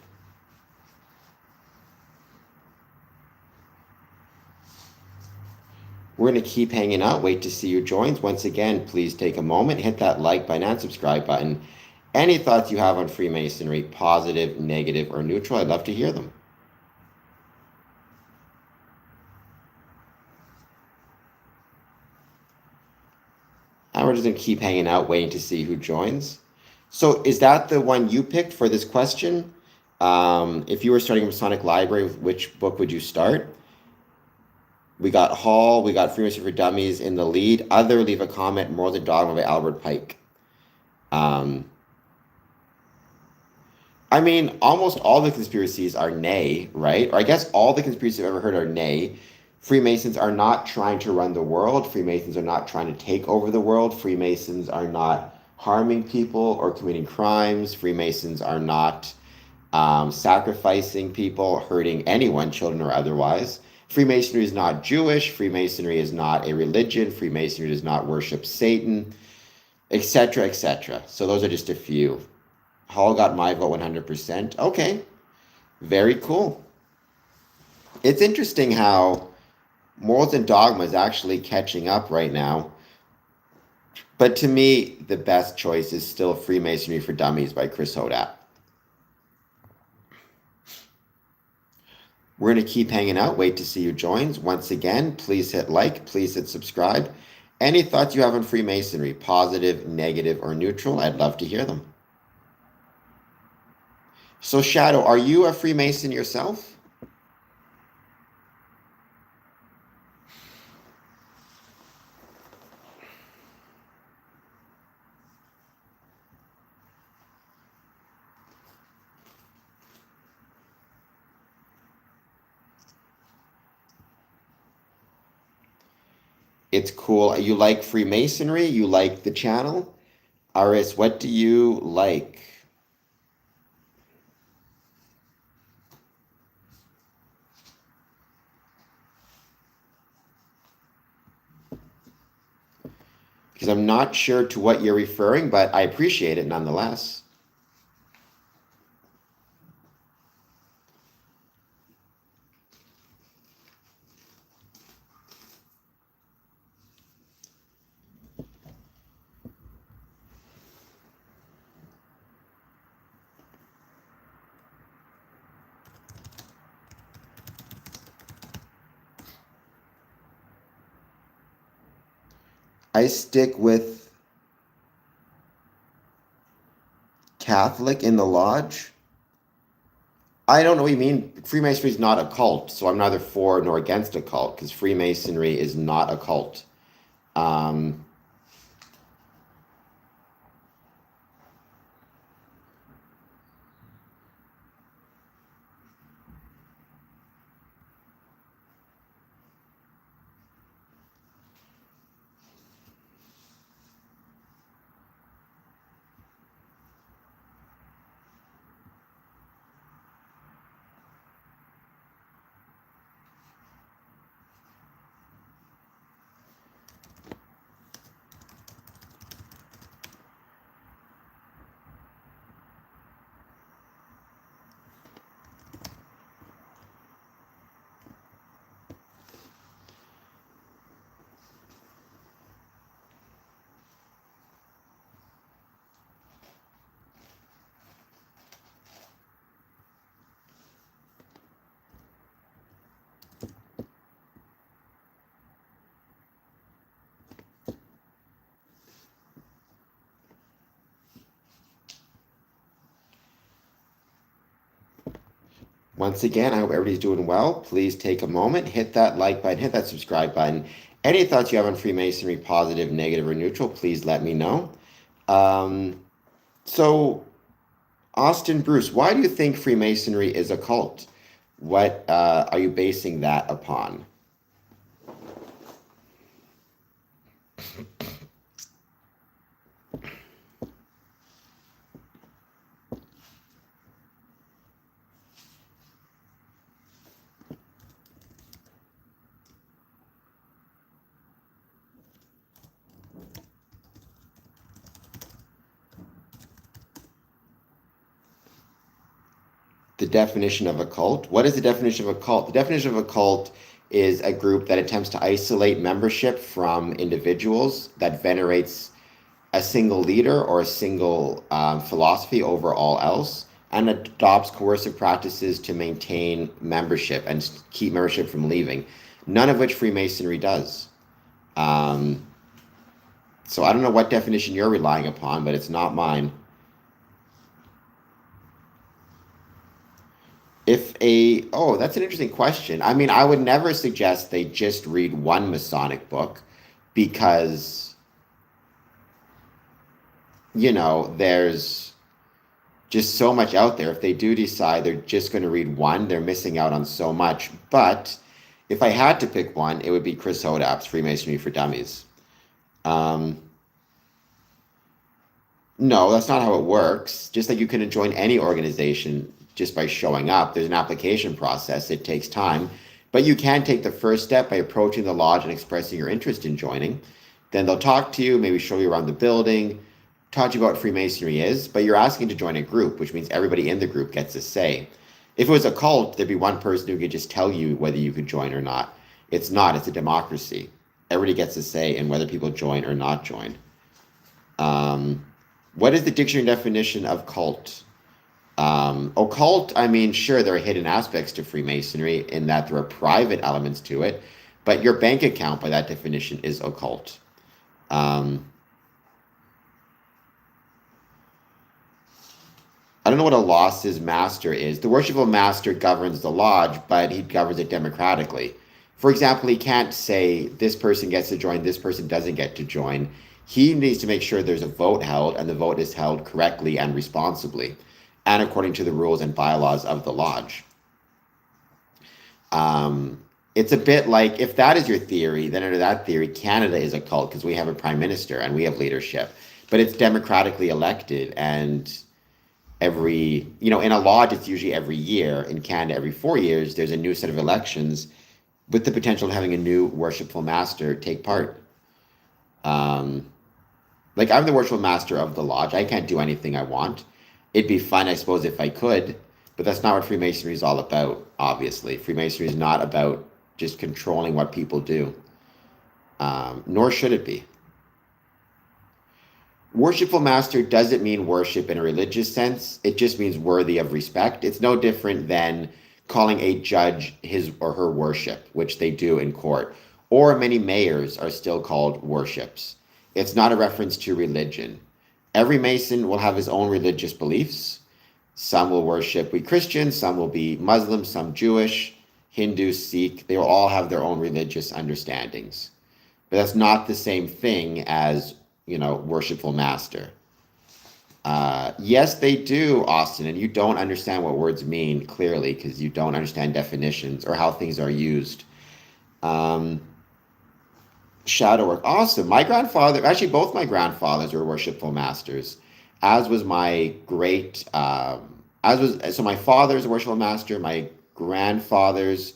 We're going to keep hanging out, wait to see your joins. Once again, please take a moment, hit that like button and subscribe button. Any thoughts you have on Freemasonry, positive, negative, or neutral, I'd love to hear them. And we're just going to keep hanging out, waiting to see who joins. So is that the one you picked for this question? If you were starting a Masonic library, with which book would you start? We got Hall, we got Freemasonry for Dummies in the lead. Other, leave a comment, More the Dogma by Albert Pike. Um, I mean, almost all the conspiracies are nay, right? Or I guess all the conspiracies I've ever heard are nay. Freemasons are not trying to run the world. Freemasons are not trying to take over the world. Freemasons are not harming people or committing crimes. Freemasons are not sacrificing people, hurting anyone, children or otherwise. Freemasonry is not Jewish. Freemasonry is not a religion. Freemasonry does not worship Satan, etc., etc. So those are just a few. Hall got my vote 100%. Okay, very cool. It's interesting how Morals and Dogma is actually catching up right now. But to me, the best choice is still Freemasonry for Dummies by Chris Hodat. We're going to keep hanging out, wait to see who joins. Once again, please hit like, please hit subscribe. Any thoughts you have on Freemasonry, positive, negative, or neutral, I'd love to hear them. So, Shadow, are you a Freemason yourself? It's cool. You like Freemasonry? You like the channel? Aris, what do you like? Because I'm not sure to what you're referring, but I appreciate it nonetheless. I stick with Catholic in the lodge. I don't know what you mean. Freemasonry is not a cult, so I'm neither for nor against a cult because Freemasonry is not a cult. Um, Once again, I hope everybody's doing well. Please take a moment, hit that like button, hit that subscribe button. Any thoughts you have on Freemasonry, positive, negative, or neutral, please let me know. Um, so, Austin Bruce, why do you think Freemasonry is a cult? What are you basing that upon? The definition of a cult. What is the definition of a cult? The definition of a cult is a group that attempts to isolate membership from individuals, that venerates a single leader or a single philosophy over all else, and adopts coercive practices to maintain membership and keep membership from leaving. None of which Freemasonry does. Um, so I don't know what definition you're relying upon, but it's not mine. That's an interesting question. I mean, I would never suggest they just read one Masonic book because, there's just so much out there. If they do decide they're just going to read one, they're missing out on so much. But if I had to pick one, it would be Chris Hodap's Freemasonry for Dummies. Um, no, that's not how it works. Just like you can join any organization just by showing up, there's an application process. It takes time. But you can take the first step by approaching the lodge and expressing your interest in joining. Then they'll talk to you, maybe show you around the building, talk to you about what Freemasonry is, but you're asking to join a group, which means everybody in the group gets a say. If it was a cult, there'd be one person who could just tell you whether you could join or not. It's not, it's a democracy. Everybody gets a say in whether people join or not join. Um, what is the dictionary definition of cult? Occult, I mean, sure, there are hidden aspects to Freemasonry in that there are private elements to it, but your bank account, by that definition, is occult. Um, I don't know what a losses master is. The worshipful master governs the lodge, but he governs it democratically. For example, he can't say this person gets to join, this person doesn't get to join. He needs to make sure there's a vote held, and the vote is held correctly and responsibly, and according to the rules and bylaws of the lodge. Um, It's a bit like, if that is your theory, then under that theory, Canada is a cult because we have a prime minister and we have leadership, but it's democratically elected. And in a lodge, it's usually every year. In Canada, every 4 years, there's a new set of elections with the potential of having a new worshipful master take part. Um, like, I'm the worshipful master of the lodge. I can't do anything I want. It'd be fun, I suppose, if I could, but that's not what Freemasonry is all about, obviously. Freemasonry is not about just controlling what people do, nor should it be. Worshipful master doesn't mean worship in a religious sense. It just means worthy of respect. It's no different than calling a judge his or her worship, which they do in court, or many mayors are still called worships. It's not a reference to religion. Every Mason will have his own religious beliefs. Some will worship we Christians, some will be Muslim, some Jewish, Hindu, Sikh. They will all have their own religious understandings. But that's not the same thing as, worshipful master. Yes, they do, Austin, and you don't understand what words mean clearly because you don't understand definitions or how things are used. Shadow work, awesome. My grandfather, actually, both my grandfathers were worshipful masters, as was my great, so my father's a worshipful master, my grandfather's,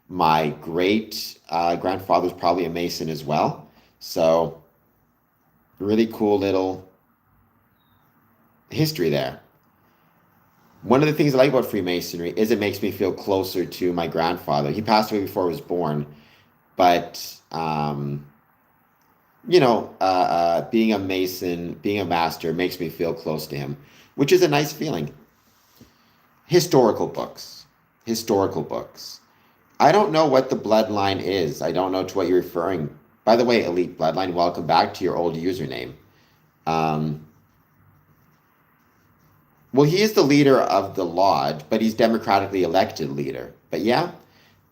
my great grandfather's probably a Mason as well. So, really cool little history there. One of the things I like about Freemasonry is it makes me feel closer to my grandfather. He passed away before I was born, but being a Mason, being a master makes me feel close to him, which is a nice feeling. Historical books. I don't know what the bloodline is. I don't know to what you're referring. By the way, Elite Bloodline, welcome back to your old username. Well, he is the leader of the lodge, but he's democratically elected leader. But yeah,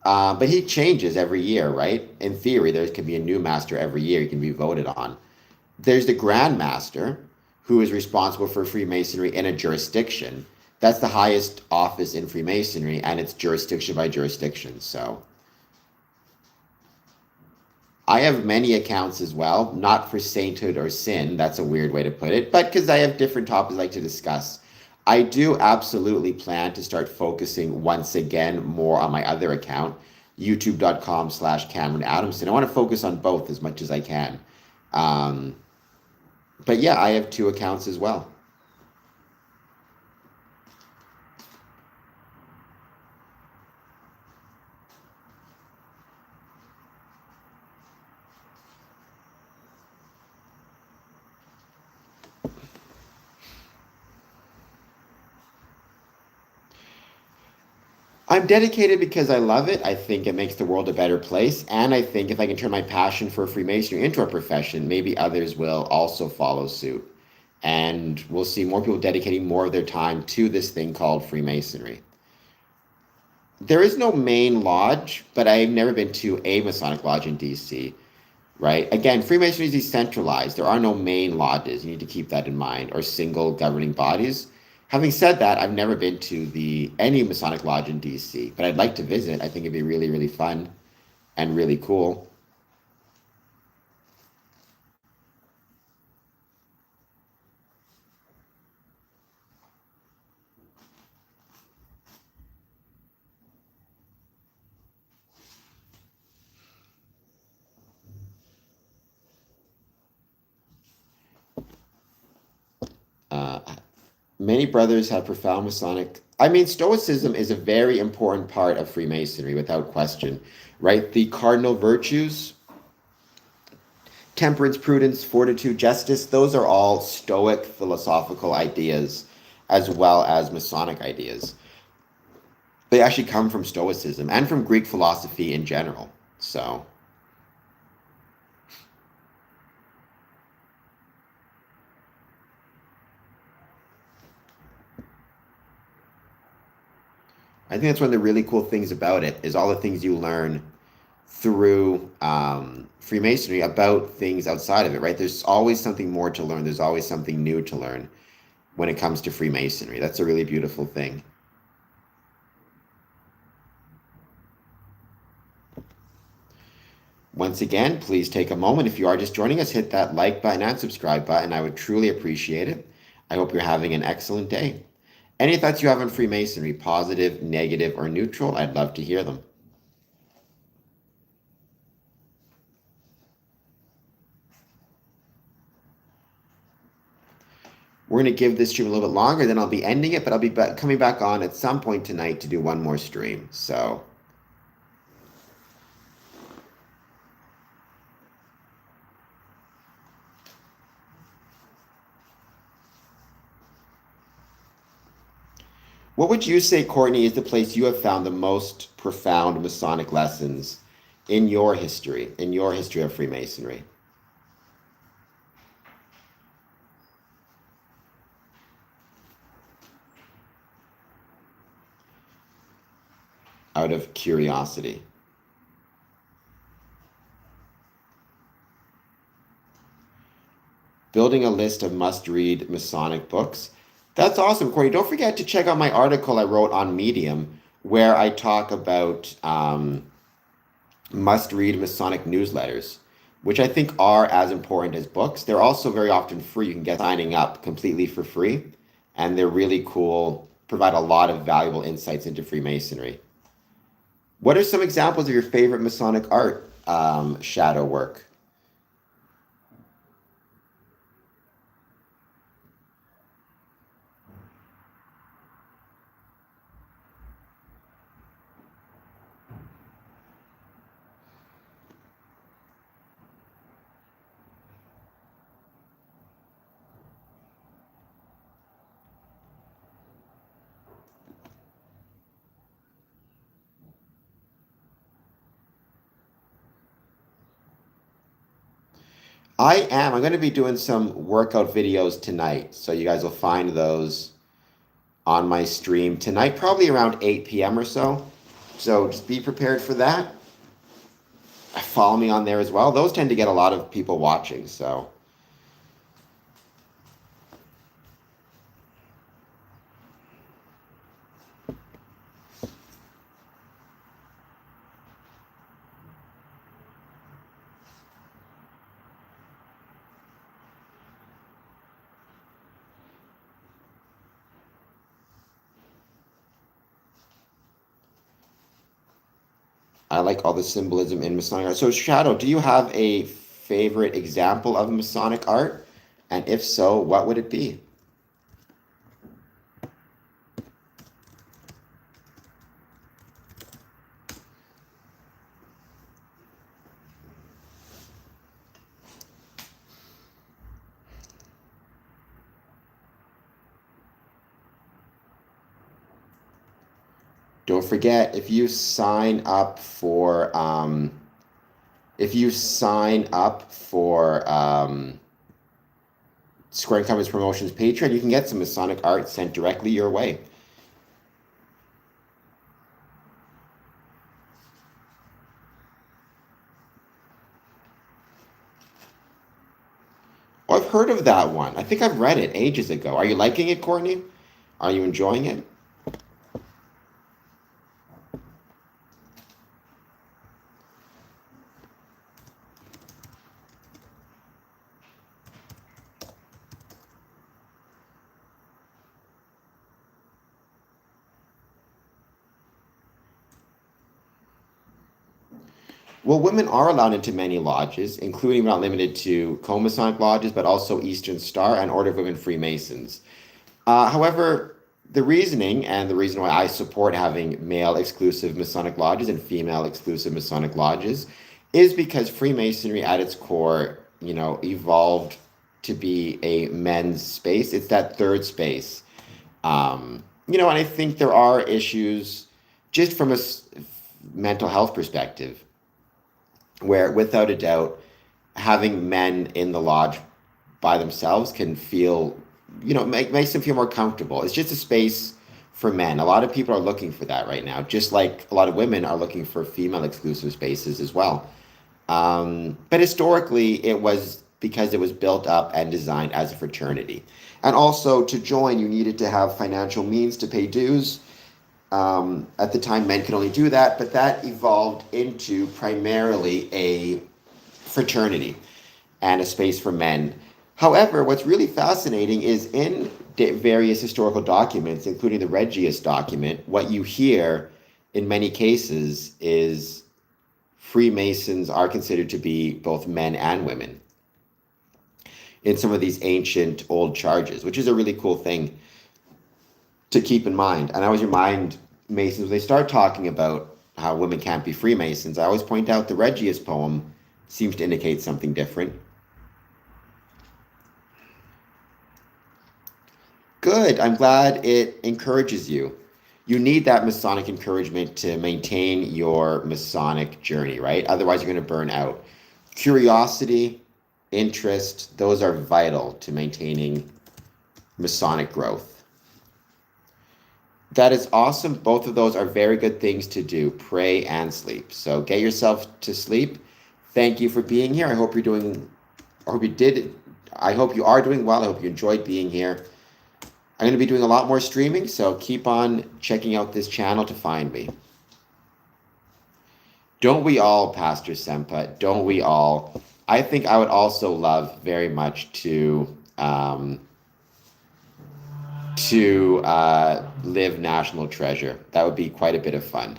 but he changes every year, right? In theory, there can be a new master every year. He can be voted on. There's the Grand Master, who is responsible for Freemasonry in a jurisdiction. That's the highest office in Freemasonry, and it's jurisdiction by jurisdiction. So I have many accounts as well, not for sainthood or sin. That's a weird way to put it, but because I have different topics I like to discuss. I do absolutely plan to start focusing once again more on my other account, youtube.com/Cameron Adamson. I want to focus on both as much as I can. But yeah, I have two accounts as well. I'm dedicated because I love it. I think it makes the world a better place. And I think if I can turn my passion for Freemasonry into a profession, maybe others will also follow suit. And we'll see more people dedicating more of their time to this thing called Freemasonry. There is no main lodge, but I've never been to a Masonic lodge in DC, right? Again, Freemasonry is decentralized. There are no main lodges. You need to keep that in mind, or single governing bodies. Having said that, I've never been to any Masonic lodge in DC, but I'd like to visit. I think it'd be really, really fun and really cool. Uh, Many brothers have profound Masonic. I mean, Stoicism is a very important part of Freemasonry, without question, right? The cardinal virtues, temperance, prudence, fortitude, justice, those are all Stoic philosophical ideas as well as Masonic ideas. They actually come from Stoicism and from Greek philosophy in general. So I think that's one of the really cool things about it is all the things you learn through Freemasonry about things outside of it, right? There's always something more to learn. There's always something new to learn when it comes to Freemasonry. That's a really beautiful thing. Once again, please take a moment. If you are just joining us, hit that like button and subscribe button. I would truly appreciate it. I hope you're having an excellent day. Any thoughts you have on Freemasonry, positive, negative, or neutral, I'd love to hear them. We're going to give this stream a little bit longer, then I'll be ending it, but I'll be coming back on at some point tonight to do one more stream. So what would you say, Courtney, is the place you have found the most profound Masonic lessons in your history of Freemasonry? Out of curiosity. Building a list of must-read Masonic books. That's awesome, Corey. Don't forget to check out my article I wrote on Medium, where I talk about must-read Masonic newsletters, which I think are as important as books. They're also very often free. You can get signing up completely for free, and they're really cool, provide a lot of valuable insights into Freemasonry. What are some examples of your favorite Masonic art shadow work? I am. I'm going to be doing some workout videos tonight. So you guys will find those on my stream tonight, probably around 8 p.m. or so. So just be prepared for that. Follow me on there as well. Those tend to get a lot of people watching. So I like all the symbolism in Masonic art. So Shadow, do you have a favorite example of Masonic art? And if so, what would it be? Don't forget, if you sign up for Square Income's Promotions Patreon, you can get some Masonic art sent directly your way. Oh, I've heard of that one. I think I've read it ages ago. Are you liking it, Courtney? Are you enjoying it? Well, women are allowed into many lodges, including but not limited to co-Masonic lodges, but also Eastern Star and Order of Women Freemasons. However, the reasoning and the reason why I support having male exclusive Masonic lodges and female exclusive Masonic lodges is because Freemasonry at its core, evolved to be a men's space. It's that third space. And I think there are issues just from a mental health perspective where, without a doubt, having men in the lodge by themselves can feel, makes them feel more comfortable. It's just a space for men. A lot of people are looking for that right now, just like a lot of women are looking for female exclusive spaces as well. But historically, it was because it was built up and designed as a fraternity. And also, to join, you needed to have financial means to pay dues. At the time, men could only do that, but that evolved into primarily a fraternity and a space for men. However, what's really fascinating is in various historical documents, including the Regius document, what you hear in many cases is Freemasons are considered to be both men and women in some of these ancient old charges, which is a really cool thing to keep in mind. And I always remind Masons when they start talking about how women can't be Freemasons, I always point out the Regius poem seems to indicate something different. Good. I'm glad it encourages you. You need that Masonic encouragement to maintain your Masonic journey, right? Otherwise, you're going to burn out. Curiosity, interest, those are vital to maintaining Masonic growth. That is awesome. Both of those are very good things to do, pray and sleep. So get yourself to sleep. Thank you for being here. I hope you're doing, I hope you did, I hope you are doing well. I hope you enjoyed being here. I'm going to be doing a lot more streaming, so keep on checking out this channel to find me. Don't we all, Pastor Sempa? Don't we all? I think I would also love very much to live National Treasure. That would be quite a bit of fun.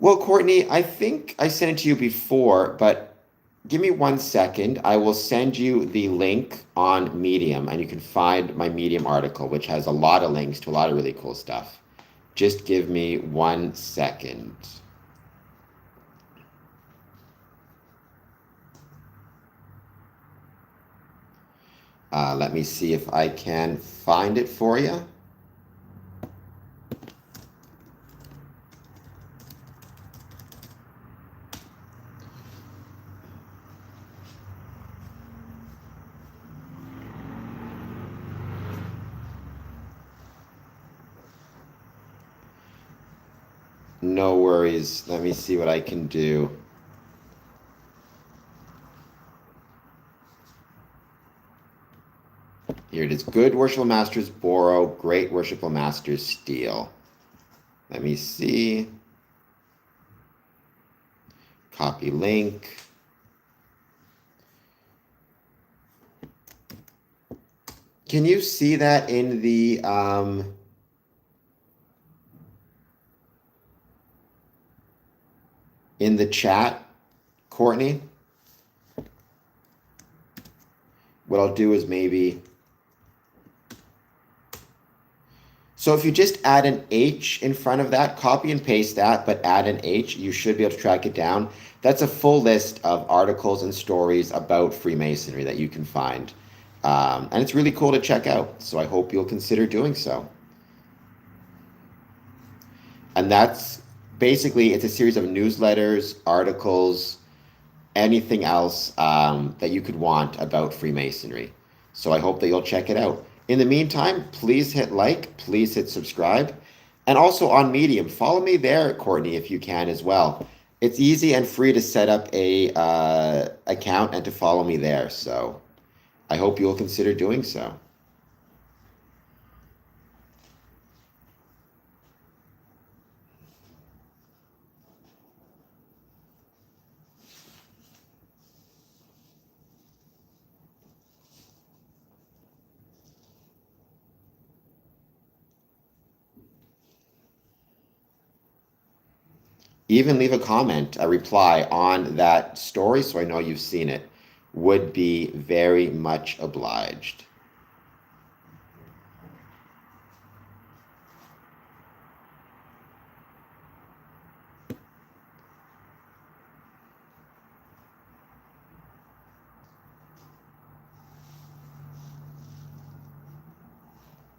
Well, Courtney, I think I sent it to you before, but give me 1 second. I will send you the link on Medium, and you can find my Medium article, which has a lot of links to a lot of really cool stuff. Just give me 1 second. Let me see if I can find it for you. No worries. Let me see what I can do. Here it is. Good worshipful masters borrow, great worshipful masters steal. Let me see. Copy link. Can you see that in the chat, Courtney? What I'll do is maybe, so if you just add an H in front of that, copy and paste that, but add an H, you should be able to track it down. That's a full list of articles and stories about Freemasonry that you can find. And it's really cool to check out. So I hope you'll consider doing so. And that's basically, it's a series of newsletters, articles, anything else that you could want about Freemasonry. So I hope that you'll check it out. In the meantime, please hit like, please hit subscribe. And also on Medium, follow me there, Courtney, if you can as well. It's easy and free to set up a account and to follow me there. So I hope you'll consider doing so. Even leave a comment, a reply on that story so I know you've seen it. Would be very much obliged.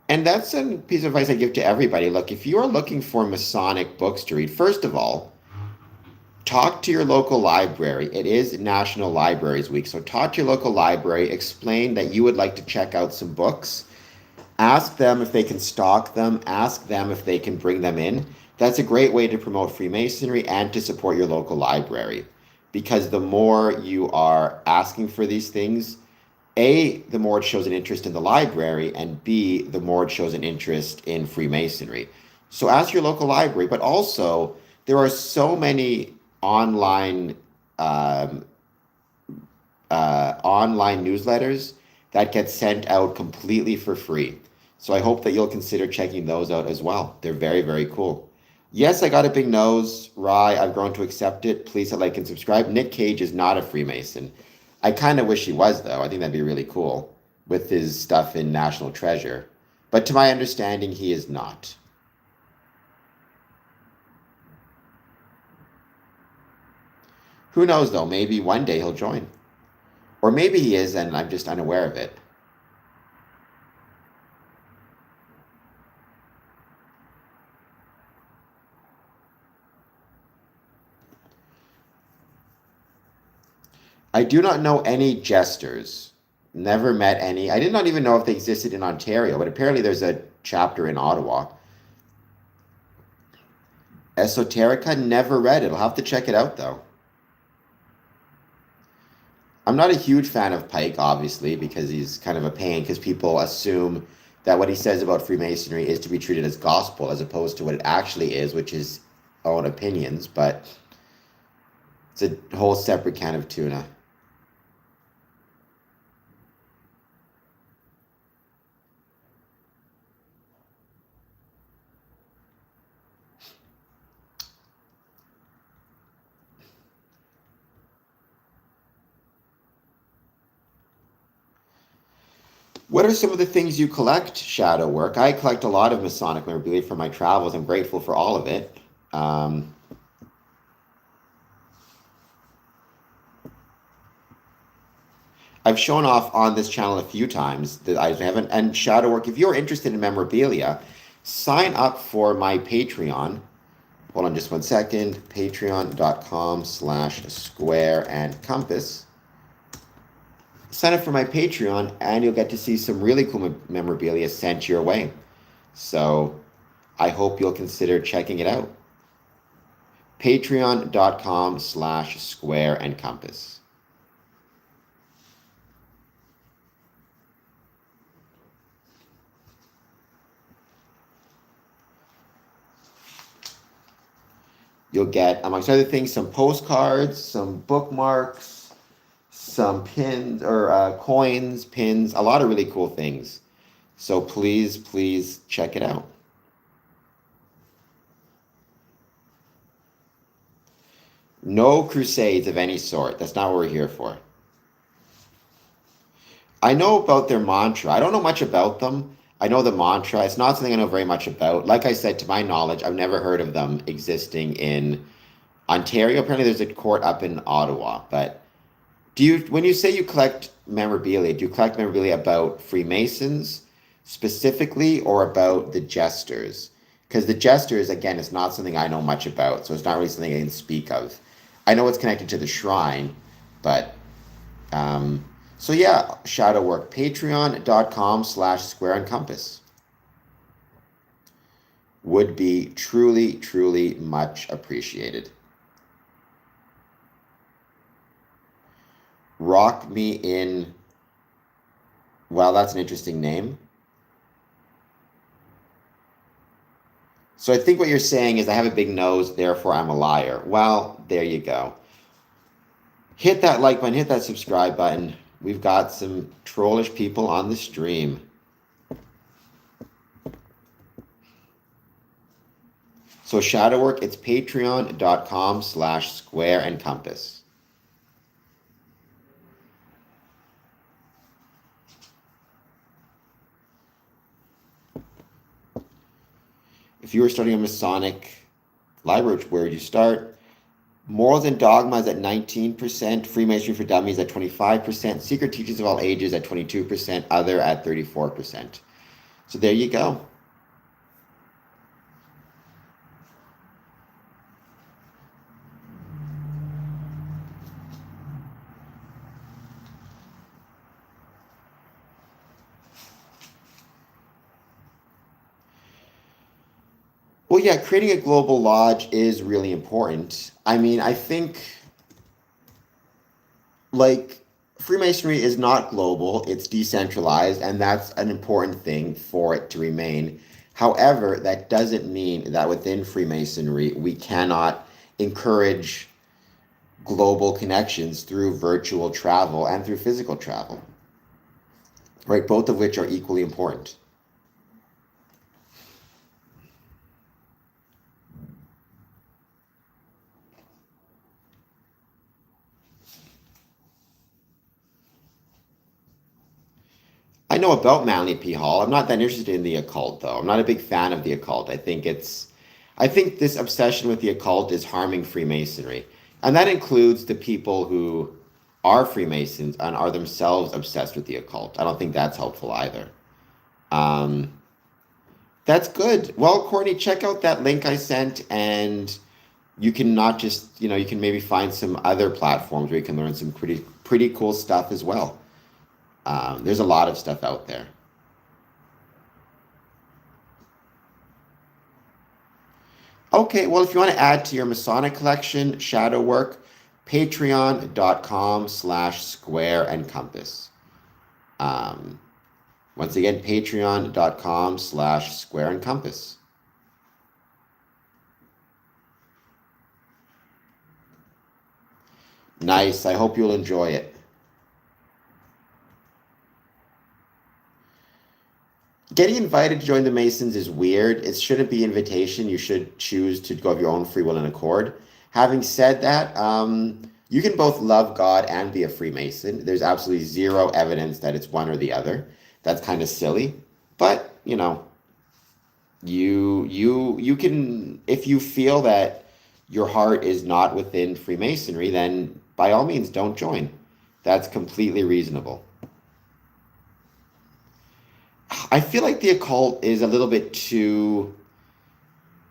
And that's a piece of advice I give to everybody. Look, if you are looking for Masonic books to read, first of all, talk to your local library. It is National Libraries Week, so talk to your local library, explain that you would like to check out some books, ask them if they can stock them, ask them if they can bring them in. That's a great way to promote Freemasonry and to support your local library. because the more you are asking for these things, A, the more it shows an interest in the library, and B, the more it shows an interest in Freemasonry. So ask your local library, but also there are so many online um, online newsletters that get sent out completely for free. So I hope that you'll consider checking those out as well. They're very, very cool. Yes, I got a big nose, Rye. I've grown to accept it. Please hit like and subscribe. Nick Cage is not a Freemason. I kind of wish he was, though. I think that'd be really cool with his stuff in National Treasure. But to my understanding, he is not. Who knows, though? Maybe one day he'll join. Or maybe he is, and I'm just unaware of it. I do not know any jesters. Never met any. I did not even know if they existed in Ontario, but apparently there's a chapter in Ottawa. Esoterica, never read it. I'll have to check it out, though. I'm not a huge fan of Pike, obviously, because he's kind of a pain, because people assume that what he says about Freemasonry is to be treated as gospel as opposed to what it actually is, which is own opinions, but it's a whole separate can of tuna. What are some of the things you collect, Shadow Work? I collect a lot of Masonic memorabilia for my travels. I'm grateful for all of it. I've shown off on this channel a few times that I haven't. And Shadow Work, if you're interested in memorabilia, sign up for my Patreon. Hold on just one second. Patreon.com/square and compass. Sign up for my Patreon and you'll get to see some really cool memorabilia sent your way. So I hope you'll consider checking it out. Patreon.com/square and compass. You'll get, amongst other things, some postcards, some bookmarks, some pins or coins, pins, a lot of really cool things. So please, please check it out. No crusades of any sort. That's not what we're here for. I know about their mantra. I don't know much about them. I know the mantra. It's not something I know very much about. Like I said, to my knowledge, I've never heard of them existing in Ontario. Apparently there's a court up in Ottawa. But when you say you collect memorabilia, do you collect memorabilia about Freemasons specifically or about the jesters? Because the jesters, again, is not something I know much about. So it's not really something I can speak of. I know it's connected to the shrine, but so yeah, Shadow Work, patreon.com/square and compass. Would be truly, truly much appreciated. Rock Me In. Well, that's an interesting name. So I think what you're saying is I have a big nose, therefore I'm a liar. Well, there you go. Hit that like button, hit that subscribe button. We've got some trollish people on the stream. So Shadow Work, it's patreon.com/square and compass. If you were starting a Masonic library, where would you start? Morals and Dogmas at 19%, Freemasonry for Dummies at 25%, Secret Teachings of All Ages at 22%, Other at 34%. So there you go. Well, yeah, creating a global lodge is really important. I mean, I think like Freemasonry is not global, it's decentralized, and that's an important thing for it to remain. However, that doesn't mean that within Freemasonry we cannot encourage global connections through virtual travel and through physical travel, right? Both of which are equally important. I know about Manly P. Hall. I'm not that interested in the occult, though. I'm not a big fan of the occult. I think this obsession with the occult is harming Freemasonry. And that includes the people who are Freemasons and are themselves obsessed with the occult. I don't think that's helpful either. Um, that's good. Well, Courtney, check out that link I sent, and you can not just, you can maybe find some other platforms where you can learn some pretty cool stuff as well. There's a lot of stuff out there. Okay, well, if you want to add to your Masonic collection, shadow work, patreon.com/square and compass. Um, Once again, patreon.com/square and compass. Nice. I hope you'll enjoy it. Getting invited to join the Masons is weird. It shouldn't be invitation. You should choose to go of your own free will and accord. Having said that, you can both love God and be a Freemason. There's absolutely zero evidence that it's one or the other. That's kind of silly. But, you can, if you feel that your heart is not within Freemasonry, then by all means don't join. That's completely reasonable. I feel like the occult is a little bit too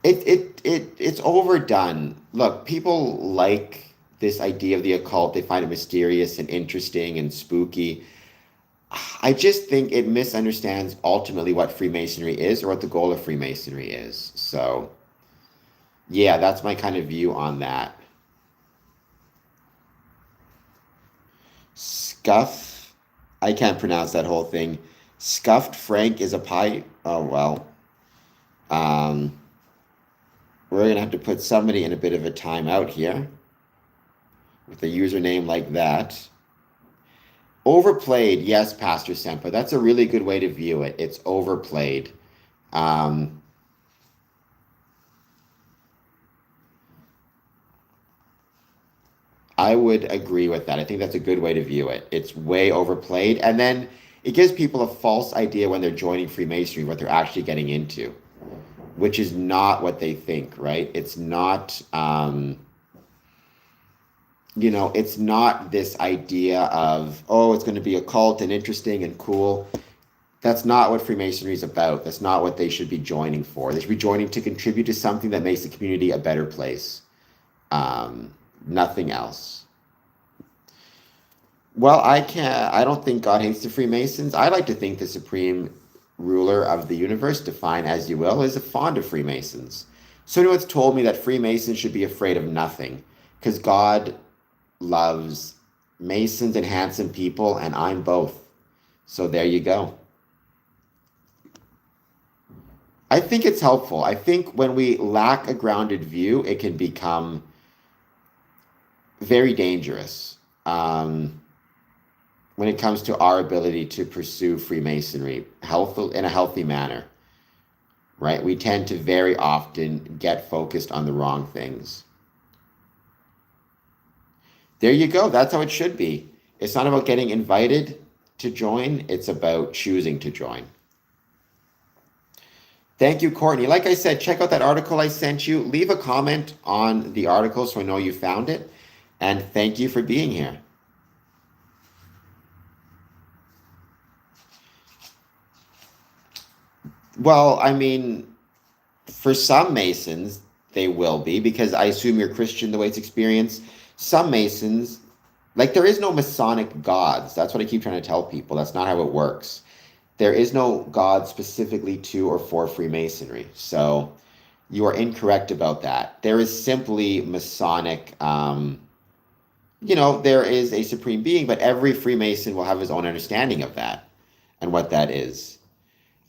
it's overdone. Look, people like this idea of the occult. They find it mysterious and interesting and spooky. I just think it misunderstands ultimately what Freemasonry is or what the goal of Freemasonry is. So, yeah, that's my kind of view on that. Scuff, I can't pronounce that whole thing. Scuffed Frank is a pie. Oh, well. Um, we're gonna have to put somebody in a bit of a timeout here with a username like that. Overplayed, yes, Pastor Semper. That's a really good way to view it. It's overplayed. Um, I would agree with that. I think that's a good way to view it. It's way overplayed, and then it gives people a false idea when they're joining Freemasonry what they're actually getting into, which is not what they think, right? It's not, it's not this idea of, oh, it's going to be occult and interesting and cool. That's not what Freemasonry is about. That's not what they should be joining for. They should be joining to contribute to something that makes the community a better place. Nothing else. Well, I don't think God hates the Freemasons. I like to think the supreme ruler of the universe, define as you will, is fond of Freemasons. Somebody once told me that Freemasons should be afraid of nothing because God loves Masons and handsome people, and I'm both. So there you go. I think it's helpful. I think when we lack a grounded view, it can become very dangerous when it comes to our ability to pursue Freemasonry in a healthy manner, right? We tend to very often get focused on the wrong things. There you go. That's how it should be. It's not about getting invited to join, it's about choosing to join. Thank you, Courtney. Like I said, check out that article I sent you. Leave a comment on the article so I know you found it. And thank you for being here. Well, I mean, for some Masons, they will be, because I assume you're Christian the way it's experienced. Some Masons, like there is no Masonic gods. That's what I keep trying to tell people. That's not how it works. There is no God specifically to or for Freemasonry. So you are incorrect about that. There is simply Masonic, there is a supreme being, but every Freemason will have his own understanding of that and what that is.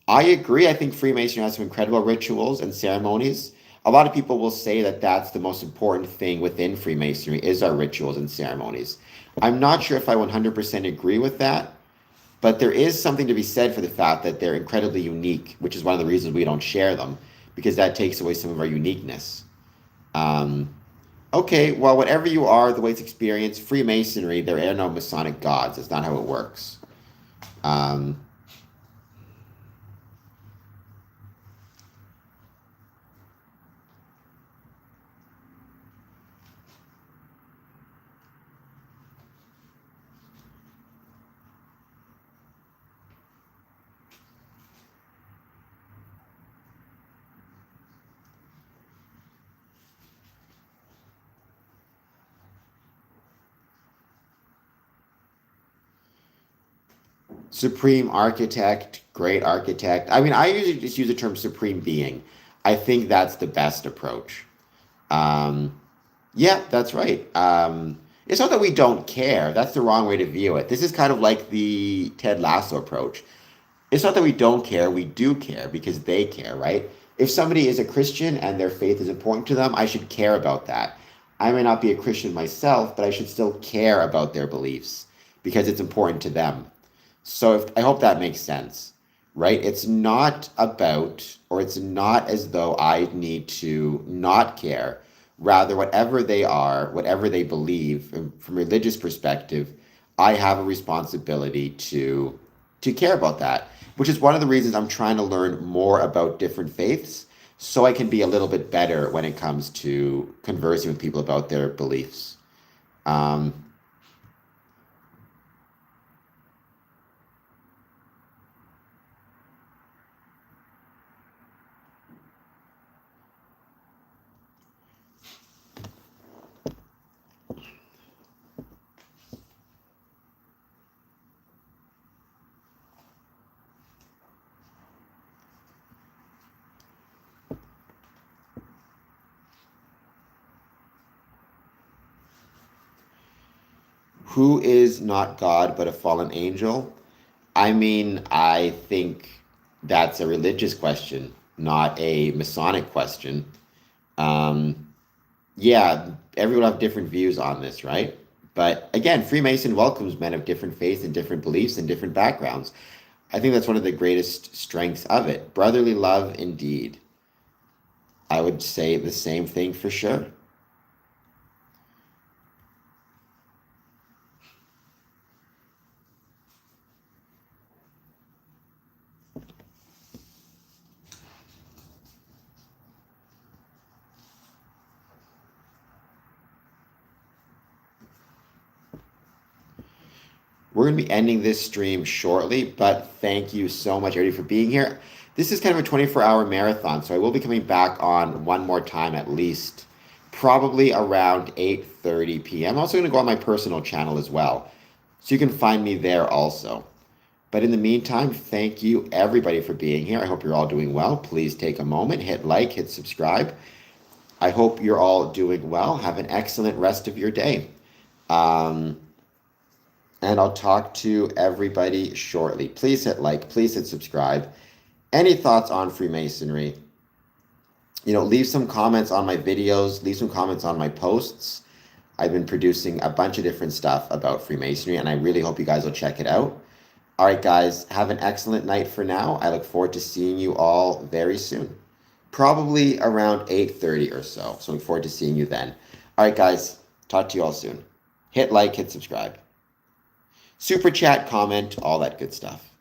I agree. I think Freemasonry has some incredible rituals and ceremonies. A lot of people will say that that's the most important thing within Freemasonry is our rituals and ceremonies. I'm not sure if I 100% agree with that, but there is something to be said for the fact that they're incredibly unique, which is one of the reasons we don't share them, because that takes away some of our uniqueness. Um, okay, well, whatever you are, the way it's experienced, Freemasonry, there are no Masonic gods. That's not how it works. Um, Supreme architect, great architect. I mean, I usually just use the term supreme being. I think that's the best approach. Um, yeah, that's right. It's not that we don't care. That's the wrong way to view it. This is kind of like the Ted Lasso approach. It's not that we don't care, we do care because they care, right? If somebody is a Christian and their faith is important to them, I should care about that. I may not be a Christian myself, but I should still care about their beliefs because it's important to them. So I hope that makes sense, right? It's not about, or it's not as though I need to not care. Rather, whatever they are, whatever they believe, from a religious perspective, I have a responsibility to care about that, which is one of the reasons I'm trying to learn more about different faiths so I can be a little bit better when it comes to conversing with people about their beliefs. Um, who is not God but a fallen angel? I mean, I think that's a religious question, not a Masonic question. Um, yeah, everyone will have different views on this, right? But again, Freemason welcomes men of different faiths and different beliefs and different backgrounds. I think that's one of the greatest strengths of it. Brotherly love, indeed. I would say the same thing for sure. We're going to be ending this stream shortly, but thank you so much, everybody, for being here. This is kind of a 24-hour marathon, so I will be coming back on one more time at least, probably around 8:30 p.m. I'm also going to go on my personal channel as well, so you can find me there also. But in the meantime, thank you, everybody, for being here. I hope you're all doing well. Please take a moment, hit like, hit subscribe. I hope you're all doing well. Have an excellent rest of your day. Um, and I'll talk to everybody shortly. Please hit like, please hit subscribe. Any thoughts on Freemasonry? Leave some comments on my videos, leave some comments on my posts. I've been producing a bunch of different stuff about Freemasonry, and I really hope you guys will check it out. All right, guys, have an excellent night for now. I look forward to seeing you all very soon, probably around 8:30 or so. So I look forward to seeing you then. All right, guys, talk to you all soon. Hit like, hit subscribe. Super chat, comment, all that good stuff.